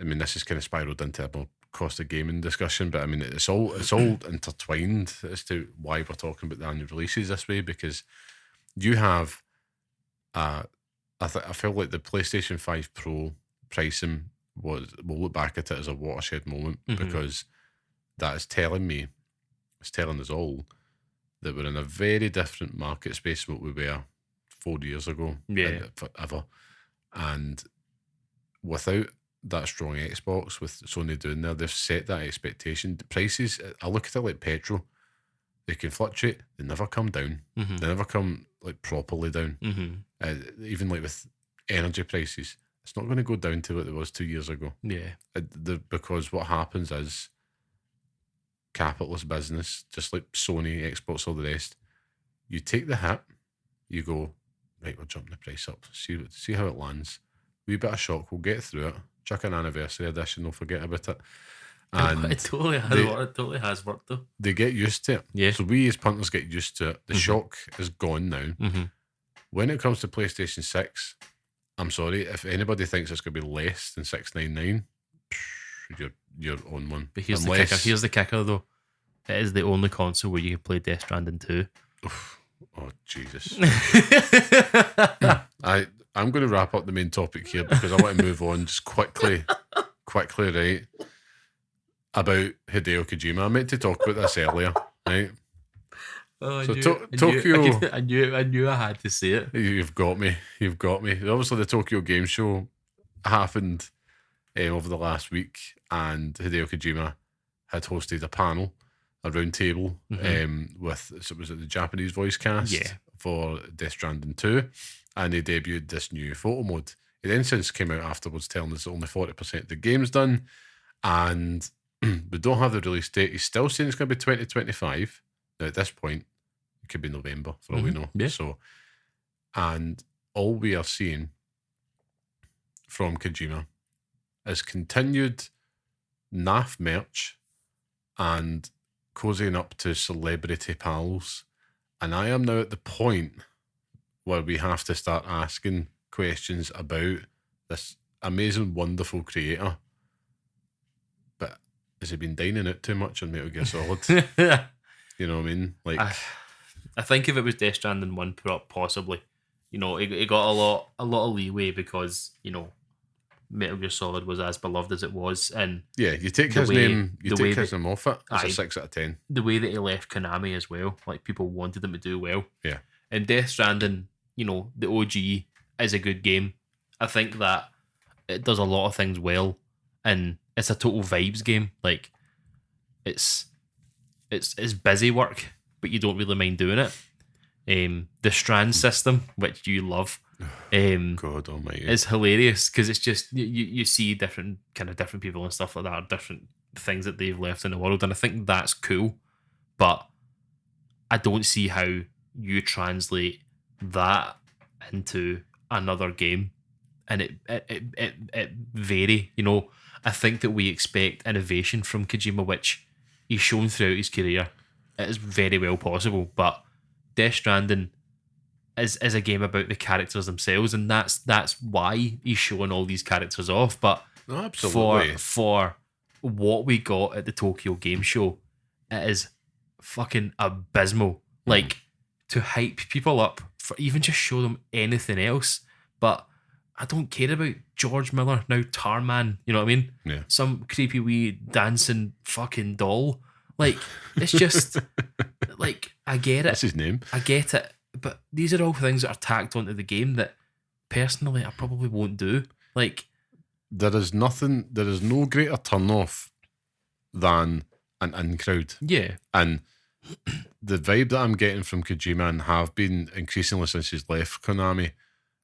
S1: mean, this is kind of spiraled into a more cost of gaming discussion, but I mean, it's all intertwined as to why we're talking about the annual releases this way, because you have I feel like the PlayStation 5 Pro pricing we'll look back at it as a watershed moment, because that is telling us all that we're in a very different market space from what we were 4 years ago, forever. And without that strong Xbox, with Sony doing there, they've set that expectation. The prices, I look at it like petrol. They can fluctuate. They never come down. They never come like properly down. Even like with energy prices, it's not going to go down to what it was 2 years ago. Yeah. Because what happens is capitalist business, just like Sony, Xbox, all the rest, you take the hit, you go, right, we're jumping the price up. See how it lands. Wee bit of shock, we'll get through it. Chuck an anniversary edition, they'll forget about it. And
S2: it totally has worked though.
S1: They get used to it. Yeah. So we as punters get used to it. The shock is gone now. When it comes to PlayStation 6, I'm sorry, if anybody thinks it's going to be less than $699, you're on one.
S2: But here's the kicker though. It is the only console where you can play Death Stranding 2.
S1: Oh, Jesus. I'm going to wrap up the main topic here because I want to move on just quickly, right, about Hideo Kojima. I meant to talk about this earlier, right?
S2: Oh, Tokyo... I knew I had to say it.
S1: You've got me. Obviously, the Tokyo Game Show happened over the last week, and Hideo Kojima had hosted a panel, a round table, with, so was it the Japanese voice cast for Death Stranding 2, and they debuted this new photo mode. He then since came out afterwards telling us that only 40% of the game's done, and we don't have the release date. He's still saying it's going to be 2025. Now, at this point, it could be November for all we know.
S2: Yeah.
S1: So, and all we are seeing from Kojima is continued naff merch and cozying up to celebrity pals. And I am now at the point where we have to start asking questions about this amazing, wonderful creator. But has he been dining out too much on Metal Gear Solid? You know what I mean? Like,
S2: I think if it was Death Stranding 1, possibly. You know, it got a lot of leeway because, you know, Metal Gear Solid was as beloved as it was, and
S1: yeah, you take his name, his name off it. It's a 6 out of 10.
S2: The way that he left Konami as well, like people wanted him to do well.
S1: Yeah,
S2: and Death Stranding, you know, the OG is a good game. I think that it does a lot of things well, and it's a total vibes game. Like it's busy work, but you don't really mind doing it. The strand system, which you love,
S1: God Almighty,
S2: is hilarious because it's just you see different people and stuff like that, different things that they've left in the world, and I think that's cool. But I don't see how you translate that into another game, and it vary. You know, I think that we expect innovation from Kojima, which he's shown throughout his career. It is very well possible, but Death Stranding is a game about the characters themselves, and that's why he's showing all these characters off. But
S1: absolutely,
S2: for what we got at the Tokyo Game Show, it is fucking abysmal. Like, to hype people up for even just show them anything else. But I don't care about George Miller, now Tarman, you know what I mean?
S1: Yeah.
S2: Some creepy wee dancing fucking doll. Like, it's just like, I get it.
S1: That's his name.
S2: I get it. But these are all things that are tacked onto the game that personally I probably won't do. Like,
S1: there is no greater turn off than an in crowd.
S2: Yeah.
S1: And the vibe that I'm getting from Kojima, and have been increasingly since he's left Konami,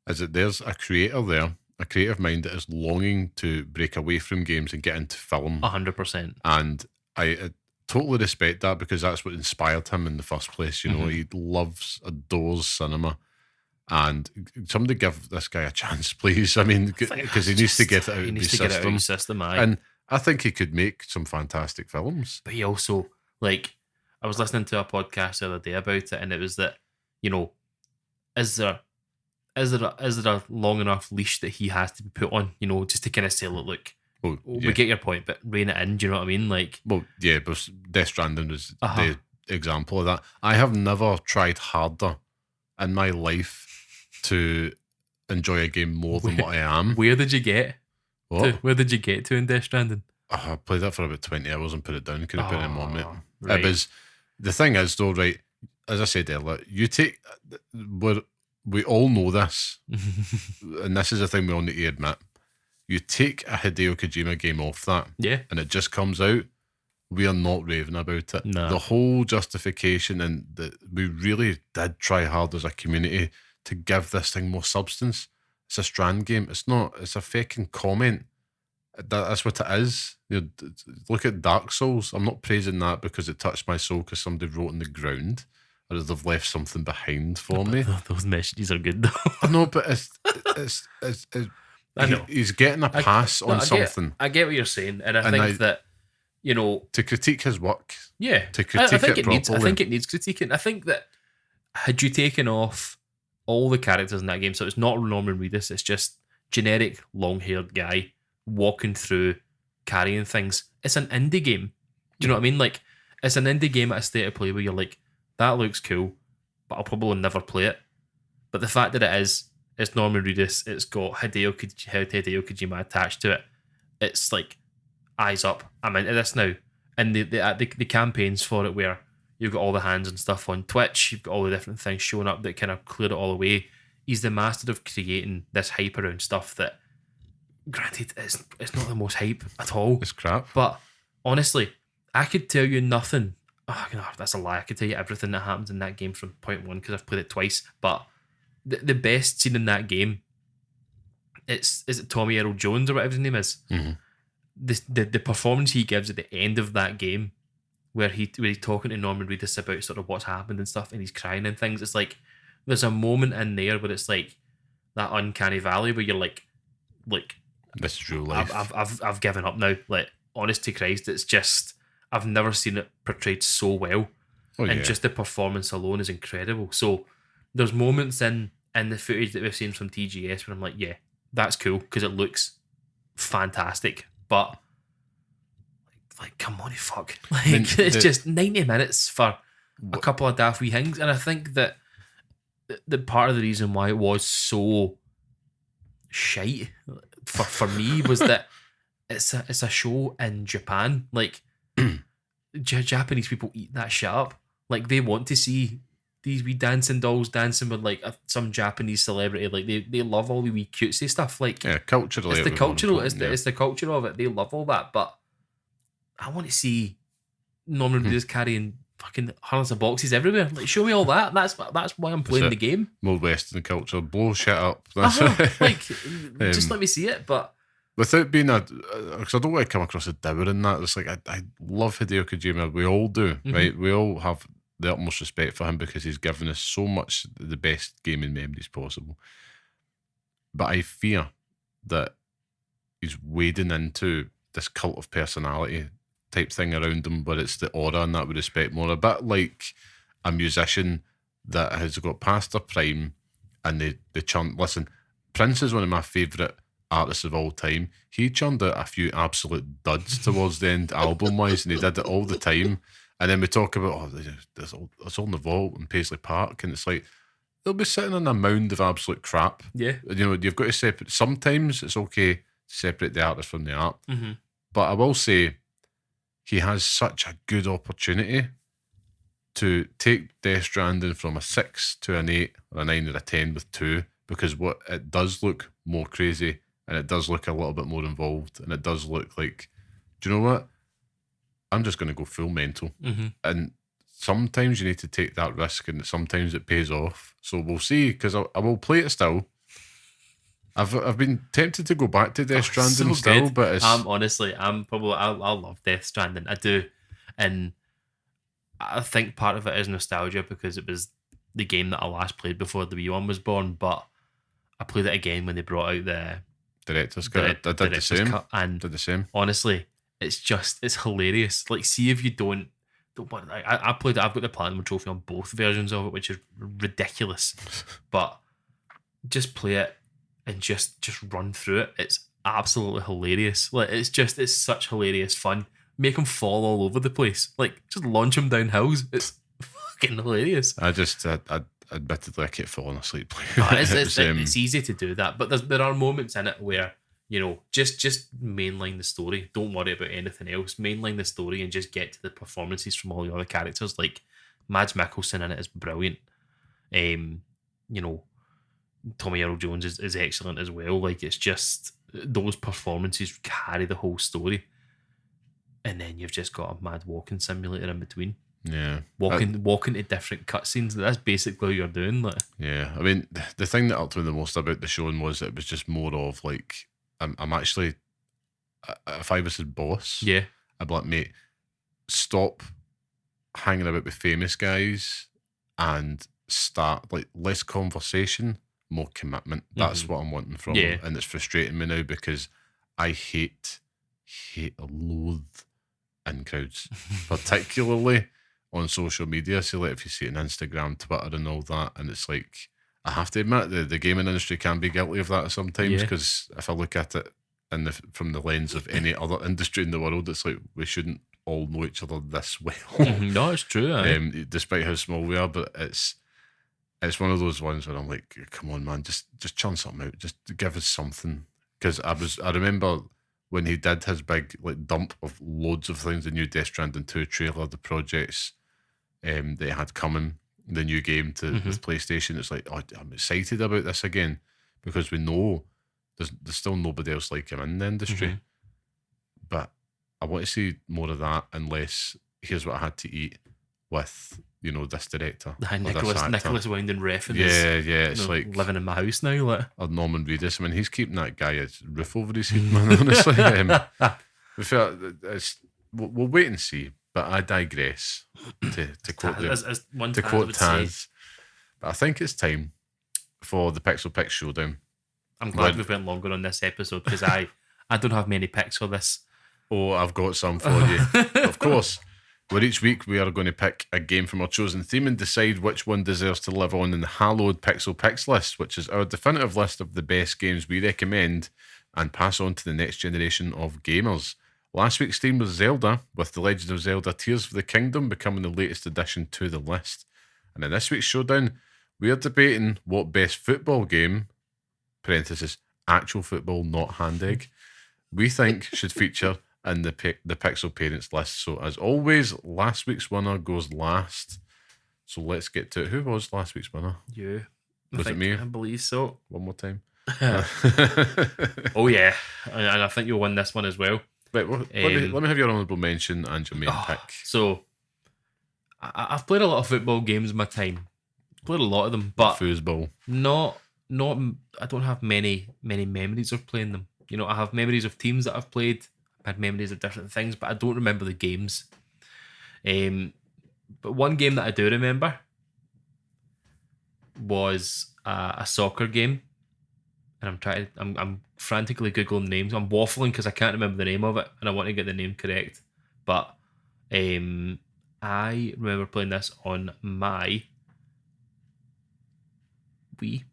S1: is that there's a creator there, a creative mind that is longing to break away from games and get into film.
S2: 100%.
S1: And I totally respect that, because that's what inspired him in the first place. You know, he adores cinema. And somebody give this guy a chance, please. I mean, because he needs to get it out of his system. And I think he could make some fantastic films.
S2: But he also, like, I was listening to a podcast the other day about it, and it was that, you know, is there a long enough leash that he has to be put on, you know, just to kind of say, look, we get your point, but rein it in, do you know what I mean? Like,
S1: well, yeah, but Death Stranding was the example of that. I have never tried harder in my life to enjoy a game more than what I am.
S2: Where did you get?
S1: What?
S2: Where did you get to in Death Stranding?
S1: I played that for about 20 hours and put it down. Couldn't put it in one minute.
S2: Right.
S1: It was, the thing is though, right, as I said earlier, we all know this, and this is the thing we all need to admit. You take a Hideo Kojima game off that, and it just comes out, we are not raving about it.
S2: No.
S1: The whole justification, and we really did try hard as a community to give this thing more substance. It's a Strand game. It's not. It's a fucking comment. That's what it is. You know, look at Dark Souls. I'm not praising that because it touched my soul because somebody wrote on the ground, or they've left something behind for me.
S2: Those messages are good though.
S1: I know, but it's I know. He's getting a pass on something.
S2: I get what you're saying, and I think that, you know,
S1: to critique his work.
S2: Yeah,
S1: to critique
S2: I think
S1: it properly.
S2: I think it needs critiquing. I think that had you taken off all the characters in that game, so it's not Norman Reedus, it's just generic long-haired guy walking through carrying things. It's an indie game. Do you know what I mean? Like, it's an indie game at a state of play where you're like, that looks cool, but I'll probably never play it. But the fact that it's Norman Reedus, it's got Hideo Kojima attached to it. It's like, eyes up, I'm into this now. And the campaigns for it, where you've got all the hands and stuff on Twitch, you've got all the different things showing up that kind of clear it all away. He's the master of creating this hype around stuff that, granted, it's not the most hype at all.
S1: It's crap.
S2: But honestly, I could tell you nothing. Oh, no, that's a lie. I could tell you everything that happens in that game from point one because I've played it twice. But the best scene in that game is it Tommy Earl Jones or whatever his name is? The performance he gives at the end of that game, where he's talking to Norman Reedus about sort of what's happened and stuff, and he's crying and things. It's like there's a moment in there where it's like that uncanny valley where you're like,
S1: this is real life.
S2: I've given up now. Like, honest to Christ, it's just I've never seen it portrayed so well, and just the performance alone is incredible. So there's moments in the footage that we've seen from TGS where I'm like, yeah, that's cool because it looks fantastic, but like come on, fuck, like it's just 90 minutes for a couple of daft wee things, and I think that the part of the reason why it was so shite for me was that it's a show in Japan. Like Japanese people eat that shit up. Like they want to see these wee dancing dolls dancing with like some Japanese celebrity. Like they love all the wee cutesy stuff. Like
S1: culturally,
S2: it's the cultural. It's the culture of it. They love all that. But I want to see Norman Reedus carrying fucking hundreds of boxes everywhere. Like show me all that. That's why I'm playing the game.
S1: More Western culture, blow shit up.
S2: Like just let me see it. But
S1: without being because I don't want to come across a dour in that. It's like I love Hideo Kojima. We all do, right? We all have the utmost respect for him because he's given us so much the best gaming memories possible. But I fear that he's wading into this cult of personality type thing around him, where it's the aura and that we respect more. A bit like a musician that has got past their prime and they churn. Listen, Prince is one of my favourite artists of all time. He churned out a few absolute duds towards the end album wise, and he did it all the time. And then we talk about it's all in the vault in Paisley Park, and it's like they'll be sitting on a mound of absolute crap.
S2: Yeah,
S1: you've got to separate. Sometimes it's okay to separate the artist from the art, but I will say he has such a good opportunity to take Death Stranding from a 6 to an 8 or a 9 or a 10 with 2, because what it does look more crazy, and it does look a little bit more involved, and it does look like, do you know what? I'm just going to go full mental. And sometimes you need to take that risk, and sometimes it pays off. So we'll see, because I will play it still. I've been tempted to go back to Death Stranding still, but it's...
S2: I love Death Stranding. I do. And I think part of it is nostalgia because it was the game that I last played before the Wii one was born, but I played it again when they brought out the
S1: Director's Cut. I did the same.
S2: Cut, and
S1: did the same.
S2: Honestly, it's hilarious. Like, see if you don't want. I played it. I've got the platinum trophy on both versions of it, which is ridiculous. But just play it and just run through it. It's absolutely hilarious. Like it's such hilarious fun. Make them fall all over the place. Like just launch them down hills. It's fucking hilarious.
S1: I admittedly I kept falling asleep playing.
S2: It's easy to do that, but there are moments in it where, you know, just mainline the story. Don't worry about anything else. Mainline the story and just get to the performances from all the other characters. Like Mads Mikkelsen in it is brilliant. You know, Tommy Earl Jones is excellent as well. Like it's just those performances carry the whole story. And then you've just got a mad walking simulator in between.
S1: Yeah,
S2: walking to different cutscenes. That's basically what you're doing. Like,
S1: yeah, I mean, the thing that helped me the most about the showing was that it was just more of like, I'm actually, if I was his boss,
S2: yeah,
S1: I'd be like, mate, stop hanging about with famous guys and start like less conversation, more commitment. That's what I'm wanting from him, and it's frustrating me now because I hate, loathe in crowds, particularly on social media. So like if you see it on Instagram, Twitter and all that, and it's like, I have to admit the gaming industry can be guilty of that sometimes, because if I look at it from the lens of any other industry in the world, it's like we shouldn't all know each other this well.
S2: No, it's true.
S1: Despite how small we are, but it's one of those ones where I'm like, come on, man, just churn something out, just give us something. Because I remember when he did his big like dump of loads of things, the new Death Stranding 2 trailer, the projects that he had coming, the new game with PlayStation, it's like, oh, I'm excited about this again, because we know there's still nobody else like him in the industry. But I want to see more of that, and less, here's what I had to eat with, this director.
S2: Hi,
S1: or this
S2: Nicholas
S1: actor.
S2: Winding Refn
S1: Yeah,
S2: is
S1: it's like
S2: living in my house now. Like.
S1: or Norman Reedus. I mean, he's keeping that guy a roof over his head, man. Honestly, we'll wait and see. But I digress. To quote
S2: as one
S1: to
S2: Taz
S1: quote
S2: would say.
S1: Taz, but I think it's time for the Pixel Picks Showdown.
S2: I'm glad we've went longer on this episode because I don't have many picks for this.
S1: Oh, I've got some for you. Of course, where each week we are going to pick a game from our chosen theme and decide which one deserves to live on in the hallowed Pixel Picks list, which is our definitive list of the best games we recommend and pass on to the next generation of gamers. Last week's theme was Zelda, with The Legend of Zelda Tears for the Kingdom becoming the latest addition to the list. And in this week's showdown, we are debating what best football game, parenthesis, actual football, not hand egg, we think should feature in the Pixel Parents list. So as always, last week's winner goes last. So let's get to it. Who was last week's winner?
S2: You.
S1: Was it me?
S2: I believe so.
S1: One more time.
S2: Oh yeah, and I think you'll win this one as well.
S1: Right, let me have your honourable mention and your main pick.
S2: So, I've played a lot of football games in my time. Played a lot of them, but
S1: foosball.
S2: Not. I don't have many memories of playing them. I have memories of teams that I've played. I've had memories of different things, but I don't remember the games. But one game that I do remember was a soccer game, and I'm frantically googling names. I'm waffling because I can't remember the name of it, and I want to get the name correct. But I remember playing this on my Wii.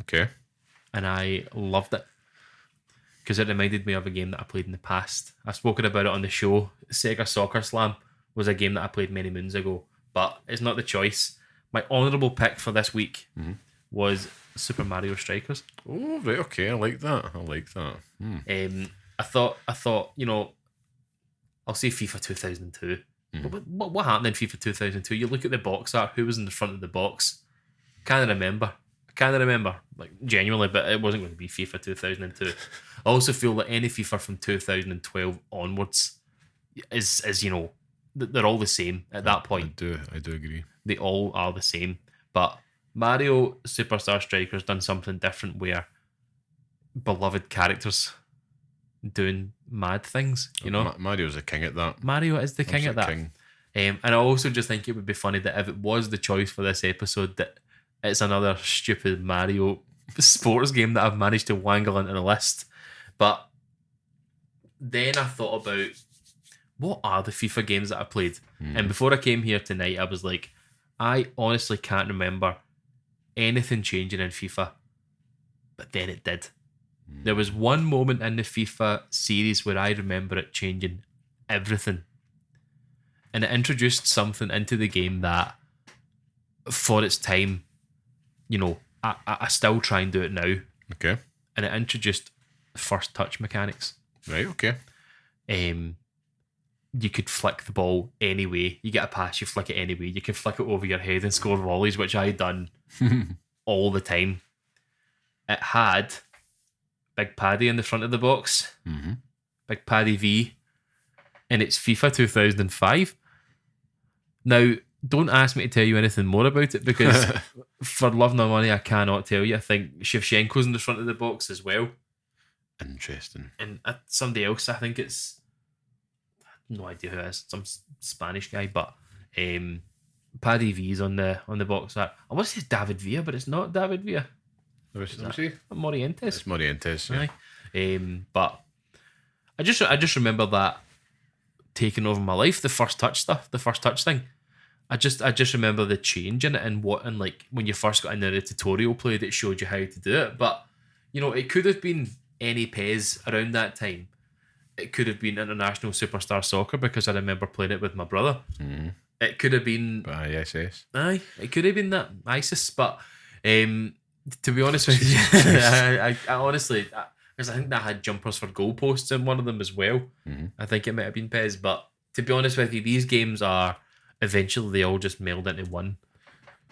S1: Okay.
S2: And I loved it because it reminded me of a game that I played in the past. I've spoken about it on the show. Sega Soccer Slam was a game that I played many moons ago, but it's not the choice. My honourable pick for this week was Super Mario Strikers.
S1: Oh, right, okay, I like that.
S2: I thought, I'll say FIFA 2002. But what happened in FIFA 2002? You look at the box art, who was in the front of the box? Can't remember, like genuinely, but it wasn't going to be FIFA 2002. I also feel that any FIFA from 2012 onwards is they're all the same at that point.
S1: I do agree.
S2: They all are the same. But Mario Superstar Strikers done something different where beloved characters doing mad things,
S1: Mario's the king at that.
S2: Mario is the king at that. And I also just think it would be funny that if it was the choice for this episode, that it's another stupid Mario sports game that I've managed to wangle into the list. But then I thought about what are the FIFA games that I played? And before I came here tonight, I was like, I honestly can't remember anything changing in FIFA. But then it did. There was one moment in the FIFA series where I remember it changing everything. And it introduced something into the game that, for its time, I still try and do it now.
S1: Okay.
S2: And it introduced first touch mechanics.
S1: Right, okay.
S2: You could flick the ball any way. You get a pass, you flick it any way. You can flick it over your head and score volleys, which I done all the time. It had Big Paddy in the front of the box. Big Paddy V. And it's FIFA 2005. Now, don't ask me to tell you anything more about it because for love nor money, I cannot tell you. I think Shevchenko's in the front of the box as well.
S1: Interesting.
S2: And somebody else, I think it's... I have no idea who it is. Some Spanish guy, but Paddy V's on the box art. I want to say David Villa, but it's not David Villa. Morientes.
S1: It's Morientes, yeah.
S2: But I just remember that taking over my life, the first touch thing. I just remember the change in it and like when you first got into the tutorial play that showed you how to do it. But it could have been any PES around that time. It could have been International Superstar Soccer because I remember playing it with my brother. It could have been
S1: ISS.
S2: Aye, it could have been that ISIS. But to be honest with you, I honestly, because I think that had jumpers for goalposts in one of them as well. I think it might have been PES. But to be honest with you, these games are eventually they all just meld into one.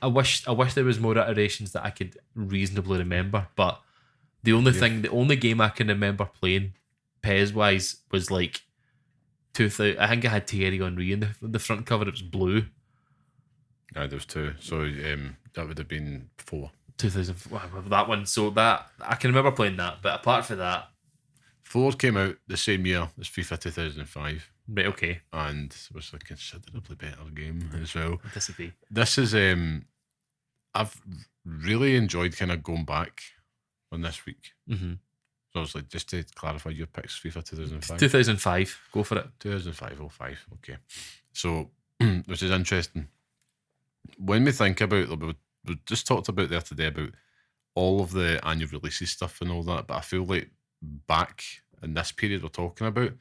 S2: I wish there was more iterations that I could reasonably remember. But the only game I can remember playing PES wise was like 2000. I think I had Thierry Henry in the front cover. It was blue.
S1: Aye, there was 2. So that would have been 4.
S2: 2000. That one. So that I can remember playing that. But apart from that,
S1: 4 came out the same year as FIFA 2005.
S2: right, okay.
S1: And was a considerably better game as well.
S2: I disagree.
S1: This is I've really enjoyed kind of going back on this week.
S2: Mm-hmm.
S1: So obviously, just to clarify, your picks FIFA 2005.
S2: 2005. Go for it.
S1: 2005. Okay. So, which is interesting. When we think about, we just talked about there today about all of the annual releases stuff and all that, but I feel like back in this period we're talking about,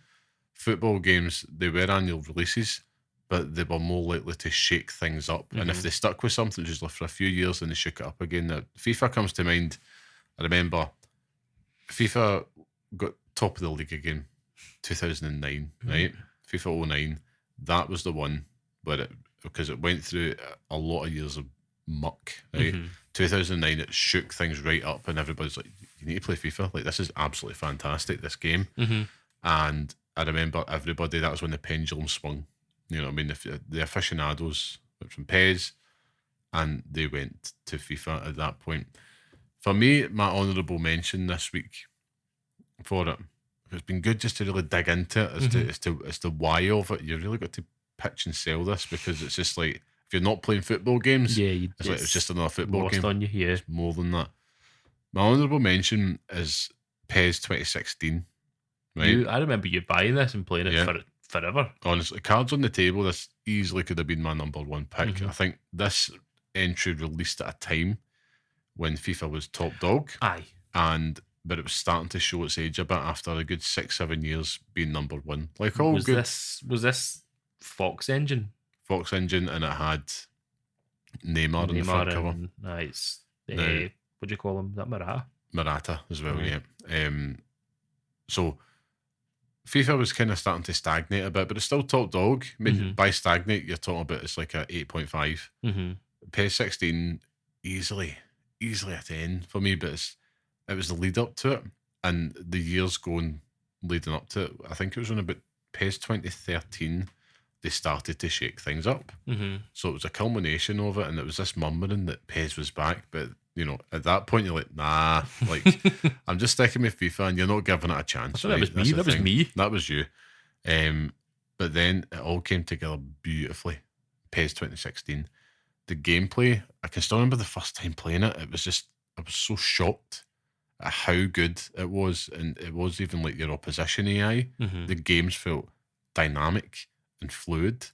S1: football games, they were annual releases, but they were more likely to shake things up. And if they stuck with something just for a few years and they shook it up again, now FIFA comes to mind. I remember FIFA got top of the league again, 2009, right? FIFA 09, that was the one where because it went through a lot of years of muck, right? 2009, it shook things right up, and everybody's like, you need to play FIFA. Like, this is absolutely fantastic, this game. And I remember everybody, that was when the pendulum swung. You know what I mean? The aficionados went from PES and they went to FIFA at that point. For me, my honourable mention this week for it, it's been good just to really dig into it as to why of it. You really got to pitch and sell this, because it's just like, if you're not playing football games, it's like it's just another football game.
S2: On you, yeah.
S1: It's more than that. My honourable mention is PES 2016. Right?
S2: I remember you buying this and playing it forever.
S1: Honestly, cards on the table, this easily could have been my number one pick. I think this entry released at a time when FIFA was top dog.
S2: Aye.
S1: But it was starting to show its age a bit after a good 6-7 years being number one. Like all
S2: was
S1: good.
S2: Was this Fox Engine?
S1: Fox Engine, and it had Neymar on the front cover.
S2: Nice. What do you call him? Is that Murata?
S1: Murata as well, yeah. So FIFA was kind of starting to stagnate a bit, but it's still top dog. I mean, by stagnate, you're talking about it's like a 8.5. PES 16, easily a 10 for me, but it was the lead up to it, and the years going leading up to it. I think it was when about PES 2013 they started to shake things up. So it was a culmination of it, and it was this murmuring that PES was back, but you know, at that point you're like, nah, like I'm just sticking with FIFA, and you're not giving it a chance. Right?
S2: That was me.
S1: That was you. But then it all came together beautifully. PES 2016. The gameplay, I can still remember the first time playing it. It was just, I was so shocked at how good it was, and it was even like your opposition AI. The games felt dynamic and fluid.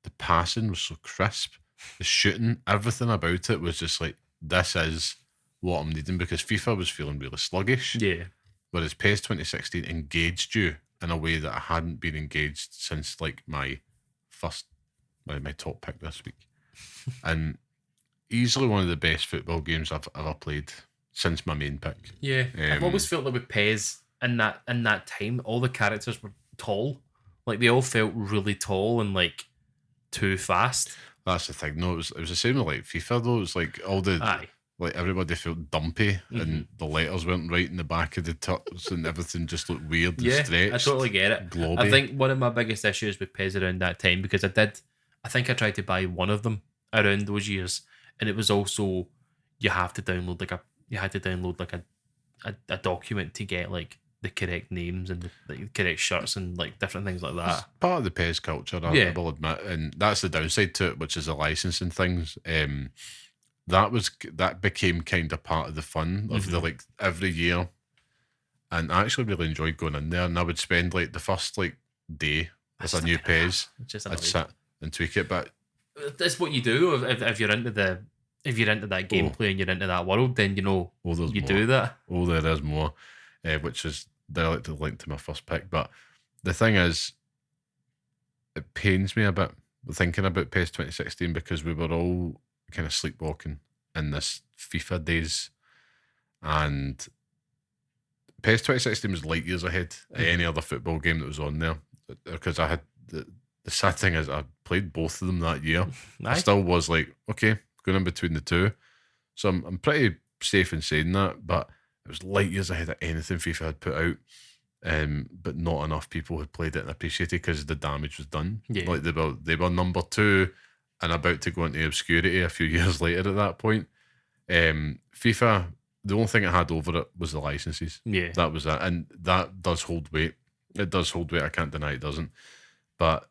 S1: The passing was so crisp. The shooting, everything about it was just like, this is what I'm needing, because FIFA was feeling really sluggish.
S2: Yeah.
S1: Whereas PES 2016 engaged you in a way that I hadn't been engaged since like my top pick this week. And easily one of the best football games I've ever played since my main pick.
S2: Yeah. I've always felt like with PES in that time, all the characters were tall. Like they all felt really tall and like too fast. That's
S1: the thing. No, it was the same with like FIFA though. It was like all the like everybody felt dumpy and the letters weren't right in the back of the tuts and everything just looked weird and stretched.
S2: I totally get it.
S1: Globby.
S2: I think one of my biggest issues with PES around that time, because I think I tried to buy one of them around those years, and it was also you had to download like a document to get like the correct names and the correct shirts and like different things like that. It's
S1: part of the PES culture, I will admit, and that's the downside to it, which is the licensing things. That became kind of part of the fun of the like every year, and I actually really enjoyed going in there. And I would spend like the first like day with a new PES. I'd sit and tweak it, but
S2: that's what you do if you're into that gameplay and you're into that world. Then you know you do that.
S1: Oh, there is more, which is directly linked to my first pick. But the thing is, it pains me a bit thinking about PES 2016 because we were all kind of sleepwalking in this FIFA days, and PES 2016 was light years ahead of any other football game that was on there, because I had the sad thing is I played both of them that year. I still was like, okay, going in between the two, so I'm pretty safe in saying that, but it was light years ahead of anything FIFA had put out. but not enough people had played it and appreciated because the damage was done.
S2: Yeah.
S1: Like they were number 2 and about to go into obscurity a few years later at that point. FIFA, the only thing it had over it was the licenses.
S2: Yeah.
S1: That was that, and that does hold weight. It does hold weight. I can't deny it doesn't. But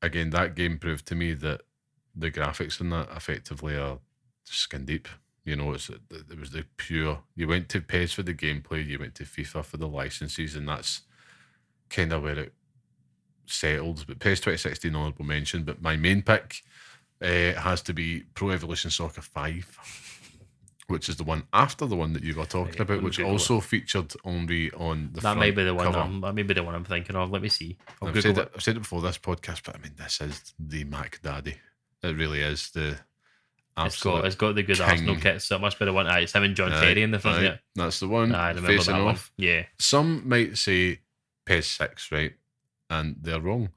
S1: again, that game proved to me that the graphics in that effectively are skin deep. You know, it was the pure. You went to PES for the gameplay, you went to FIFA for the licenses, and that's kind of where it settled. But PES 2016 honorable mention. But my main pick has to be Pro Evolution Soccer 5, which is the one after the one that you were talking about, which also featured Henry on the front
S2: That might be the one.
S1: cover.
S2: That may be the one I'm thinking of. Let me see.
S1: I've said it before this podcast, but I mean, this is the Mac Daddy. It really is the.
S2: It's got the good
S1: king.
S2: Arsenal kit, so it must be the one. It's him and John Terry in the front. Yeah,
S1: that's the one.
S2: I remember
S1: facing
S2: that
S1: off.
S2: one. Yeah.
S1: Some might say PES 6, right? And they're wrong.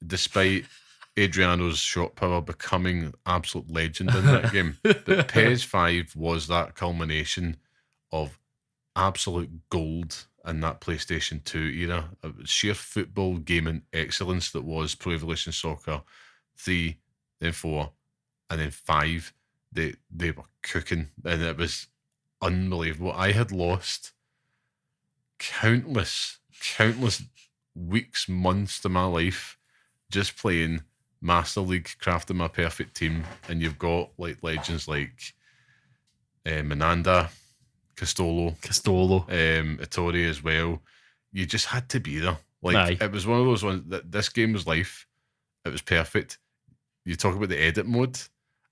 S1: Despite Adriano's shot power becoming absolute legend in that game. But PES 5 was that culmination of absolute gold in that PlayStation 2 era. It was sheer football gaming excellence that was Pro Evolution Soccer 3, then 4, and then 5. They were cooking, and it was unbelievable. I had lost countless weeks, months to my life just playing Master League, crafting my perfect team, and you've got like legends like Menanda, Castolo, Ettore as well. You just had to be there. Like it was one of those ones that this game was life. It was perfect. You talk about the edit mode.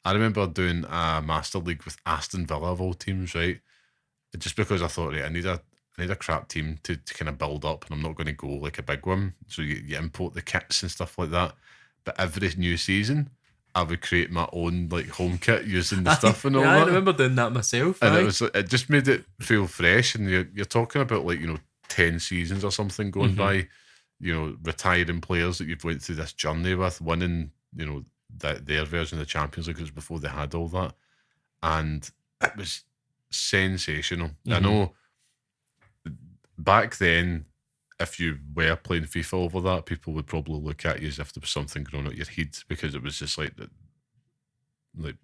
S1: I remember doing a Master League with Aston Villa of all teams, right? Just because I thought, right, I need a crap team to kind of build up, and I'm not going to go like a big one. So you import the kits and stuff like that. But every new season, I would create my own like home kit using the stuff and all that.
S2: I remember doing that myself.
S1: And it just made it feel fresh. And you're talking about like 10 seasons or something going by. Retiring players that you've went through this journey with, winning their version of the Champions League. It was before they had all that, and it was sensational. I know back then, if you were playing FIFA over that, people would probably look at you as if there was something growing out your head, because it was just like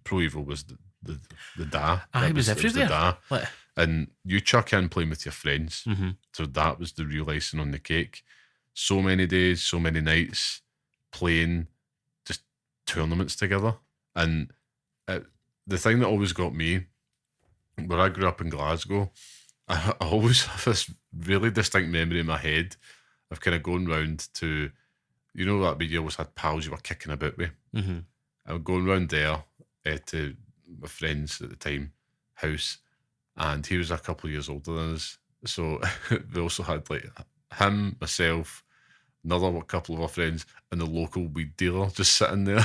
S1: Pro Evo was the da.
S2: It was everywhere.
S1: It was the da. And you chuck in playing with your friends, so that was the real icing on the cake. So many days, so many nights playing just tournaments together. And the thing that always got me, where I grew up in Glasgow, I always have this really distinct memory in my head of kind of going round to, that you always had pals you were kicking about with. I was going round there to my friend's at the time house, and he was a couple of years older than us. So we also had like him, myself, another couple of our friends, and the local weed dealer just sitting there,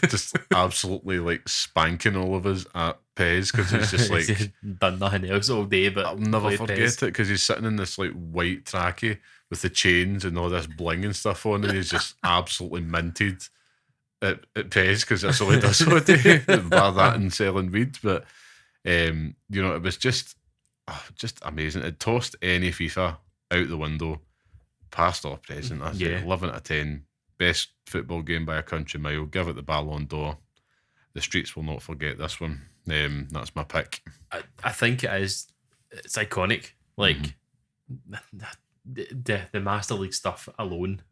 S1: just absolutely like spanking all of us at PES, because it's just like
S2: he's done nothing else all day. But
S1: I'll never forget it, because he's sitting in this like white trackie with the chains and all this bling and stuff on, and he's just absolutely minted at PES, because that's all he does all day, bar that and selling weed. But it was just amazing. It tossed any FIFA out the window, past or present. That's 11 out of 10. Best football game by a country mile. Give it the Ballon d'Or. The streets will not forget this one. That's my pick.
S2: I think it is. It's iconic. Like the Master League stuff alone.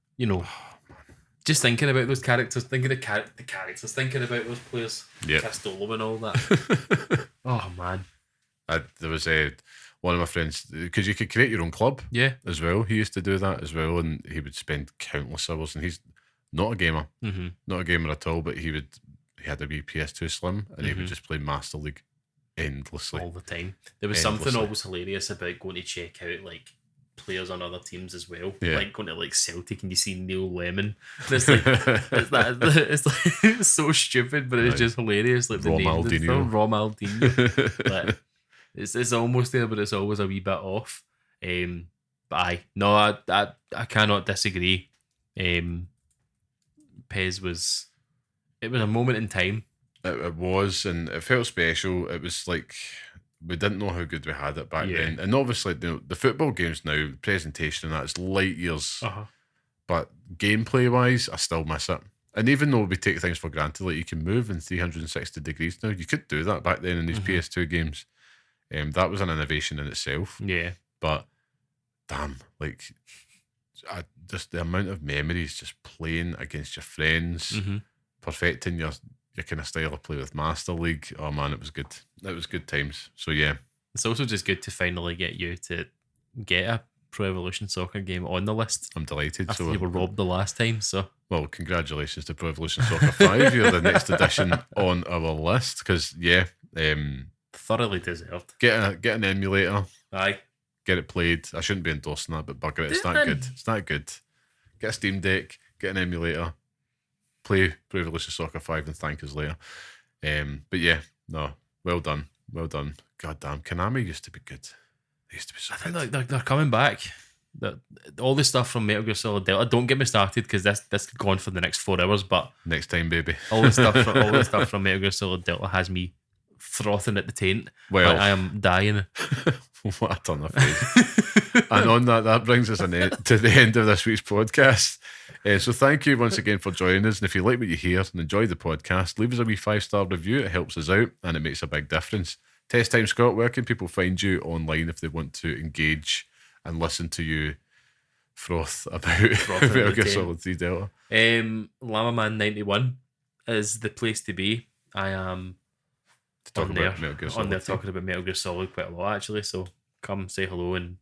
S2: Just thinking about those characters, thinking of the characters, thinking about those players, Castolo and all that. Oh man.
S1: There was one of my friends, because you could create your own club as well. He used to do that as well, and he would spend countless hours, and he's not a gamer, not a gamer at all, but he had a wee PS2 Slim, and he would just play Master League endlessly.
S2: All the time. There was something always hilarious about going to check out like players on other teams as well. Like going to like Celtic and you see Neil Lemon. It's like it's so stupid, but it's just hilarious. Like the Ronaldinho. Like, it's almost there, but it's always a wee bit off. But I cannot disagree. PES was a moment in time.
S1: It was, and it felt special. It was like we didn't know how good we had it back then. And obviously, the football games now, presentation and that's light years. But gameplay wise, I still miss it. And even though we take things for granted, like you can move in 360 degrees now, you could do that back then in these PS2 games. That was an innovation in itself.
S2: Yeah.
S1: But damn, like just the amount of memories just playing against your friends, perfecting your kind of style of play with Master League. Oh man, it was good. It was good times. So yeah.
S2: It's also just good to finally get you to get a Pro Evolution Soccer game on the list.
S1: I'm delighted.
S2: After you were robbed the last time, so.
S1: Well, congratulations to Pro Evolution Soccer 5. You're the next edition on our list because,
S2: thoroughly deserved.
S1: Get an emulator.
S2: Aye.
S1: Get it played. I shouldn't be endorsing that, but bugger it. It's that good. It's that good. Get a Steam Deck. Get an emulator. Play Pro Evolution Soccer 5 and thank us later. But yeah, no, well done. Well done. God damn, Konami used to be good. They used to be so good.
S2: I think they're coming back. All this stuff from Metal Gear Solid Delta. Don't get me started because this could go on for the next 4 hours. But
S1: next time, baby.
S2: all the stuff from Metal Gear Solid Delta has me frothing at the taint.
S1: Well,
S2: I am dying.
S1: What a turn of phrase. And on that brings us to the end of this week's podcast. So thank you once again for joining us. And if you like what you hear and enjoy the podcast, leave us a wee 5-star review. It helps us out and it makes a big difference. Test Time Scott, where can people find you online if they want to engage and listen to you froth about Metal Gear Solid 3 Delta?
S2: Llamaman91 is the place to be. I am on there talking about Metal Gear Solid quite a lot actually, so come say hello and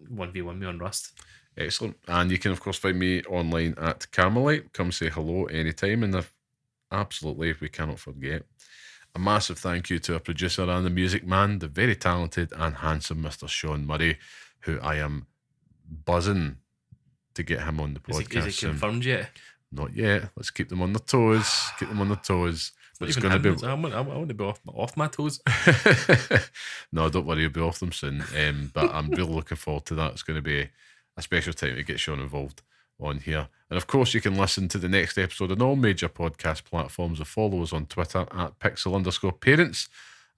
S2: 1v1 me on Rust.
S1: Excellent. And you can of course find me online at Carmelite. Come say hello anytime. And absolutely, we cannot forget, a massive thank you to our producer and the music man, the very talented and handsome Mr. Sean Murray, who I am buzzing to get him on the podcast.
S2: Is he confirmed yet?
S1: Not yet. Let's keep them on their toes. Keep them on their toes. But it's going to be.
S2: I want to be off my toes.
S1: No, don't worry, you'll be off them soon. But I'm really looking forward to that. It's going to be a special time to get Sean involved on here. And of course, you can listen to the next episode on all major podcast platforms or follow us on Twitter at Pixel_Parents.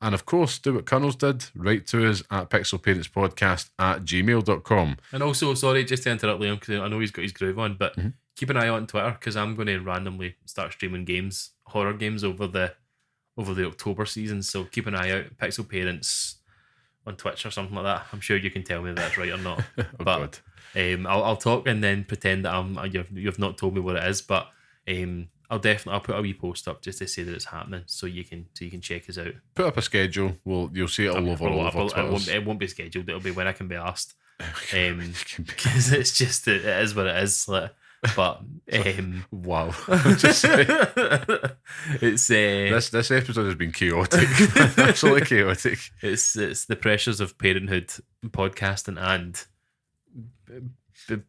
S1: And of course, do what Colonels did, write to us at pixelparentspodcast@gmail.com.
S2: And also, sorry, just to interrupt Liam, because I know he's got his groove on, but keep an eye out on Twitter because I'm going to randomly start streaming horror games over the October season. So keep an eye out, Pixel Parents on Twitch or something like that. I'm sure you can tell me if that's right or not. But I'll talk and then pretend that you've not told me what it is. But I'll put a wee post up just to say that it's happening, so you can check us out.
S1: Put up a schedule. You'll see it all over Twitter.
S2: It won't be scheduled. It'll be when I can be asked. Because it's just it is what it is. Like, but
S1: wow,
S2: it's
S1: this episode has been chaotic, absolutely chaotic.
S2: It's the pressures of parenthood, podcasting, and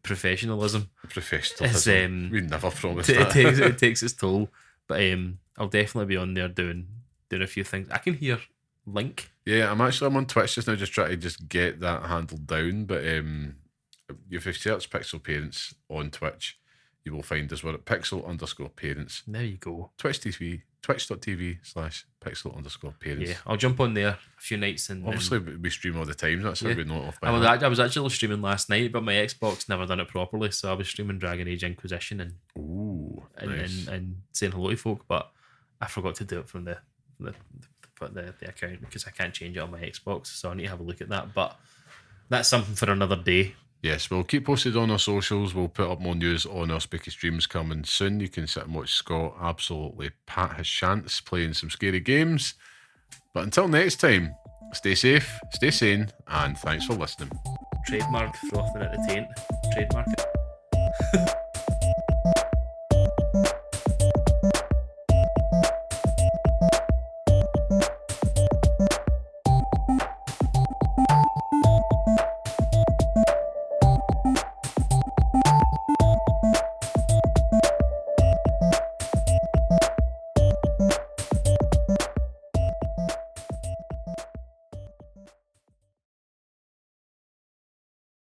S2: professionalism.
S1: We never promised that.
S2: It takes its toll. But I'll definitely be on there doing a few things. I can hear Link. Yeah, I'm on Twitch just now, just trying to just get that handle down. But if you search Pixel Parents on Twitch, you will find us. We're at Pixel_Parents. There you go. Twitch.tv/Pixel_Parents. Yeah, I'll jump on there a few nights. And obviously, we stream all the time. That's how we know it off by heart. I was actually streaming last night, but my Xbox never done it properly. So I was streaming Dragon Age Inquisition and saying hello to folk, but I forgot to do it from the account because I can't change it on my Xbox. So I need to have a look at that. But that's something for another day. Yes, we'll keep posted on our socials. We'll put up more news on our spooky streams coming soon. You can sit and watch Scott absolutely pat his shants playing some scary games. But until next time, stay safe, stay sane, and thanks for listening. Trademark frothing at the taint. Trademark it.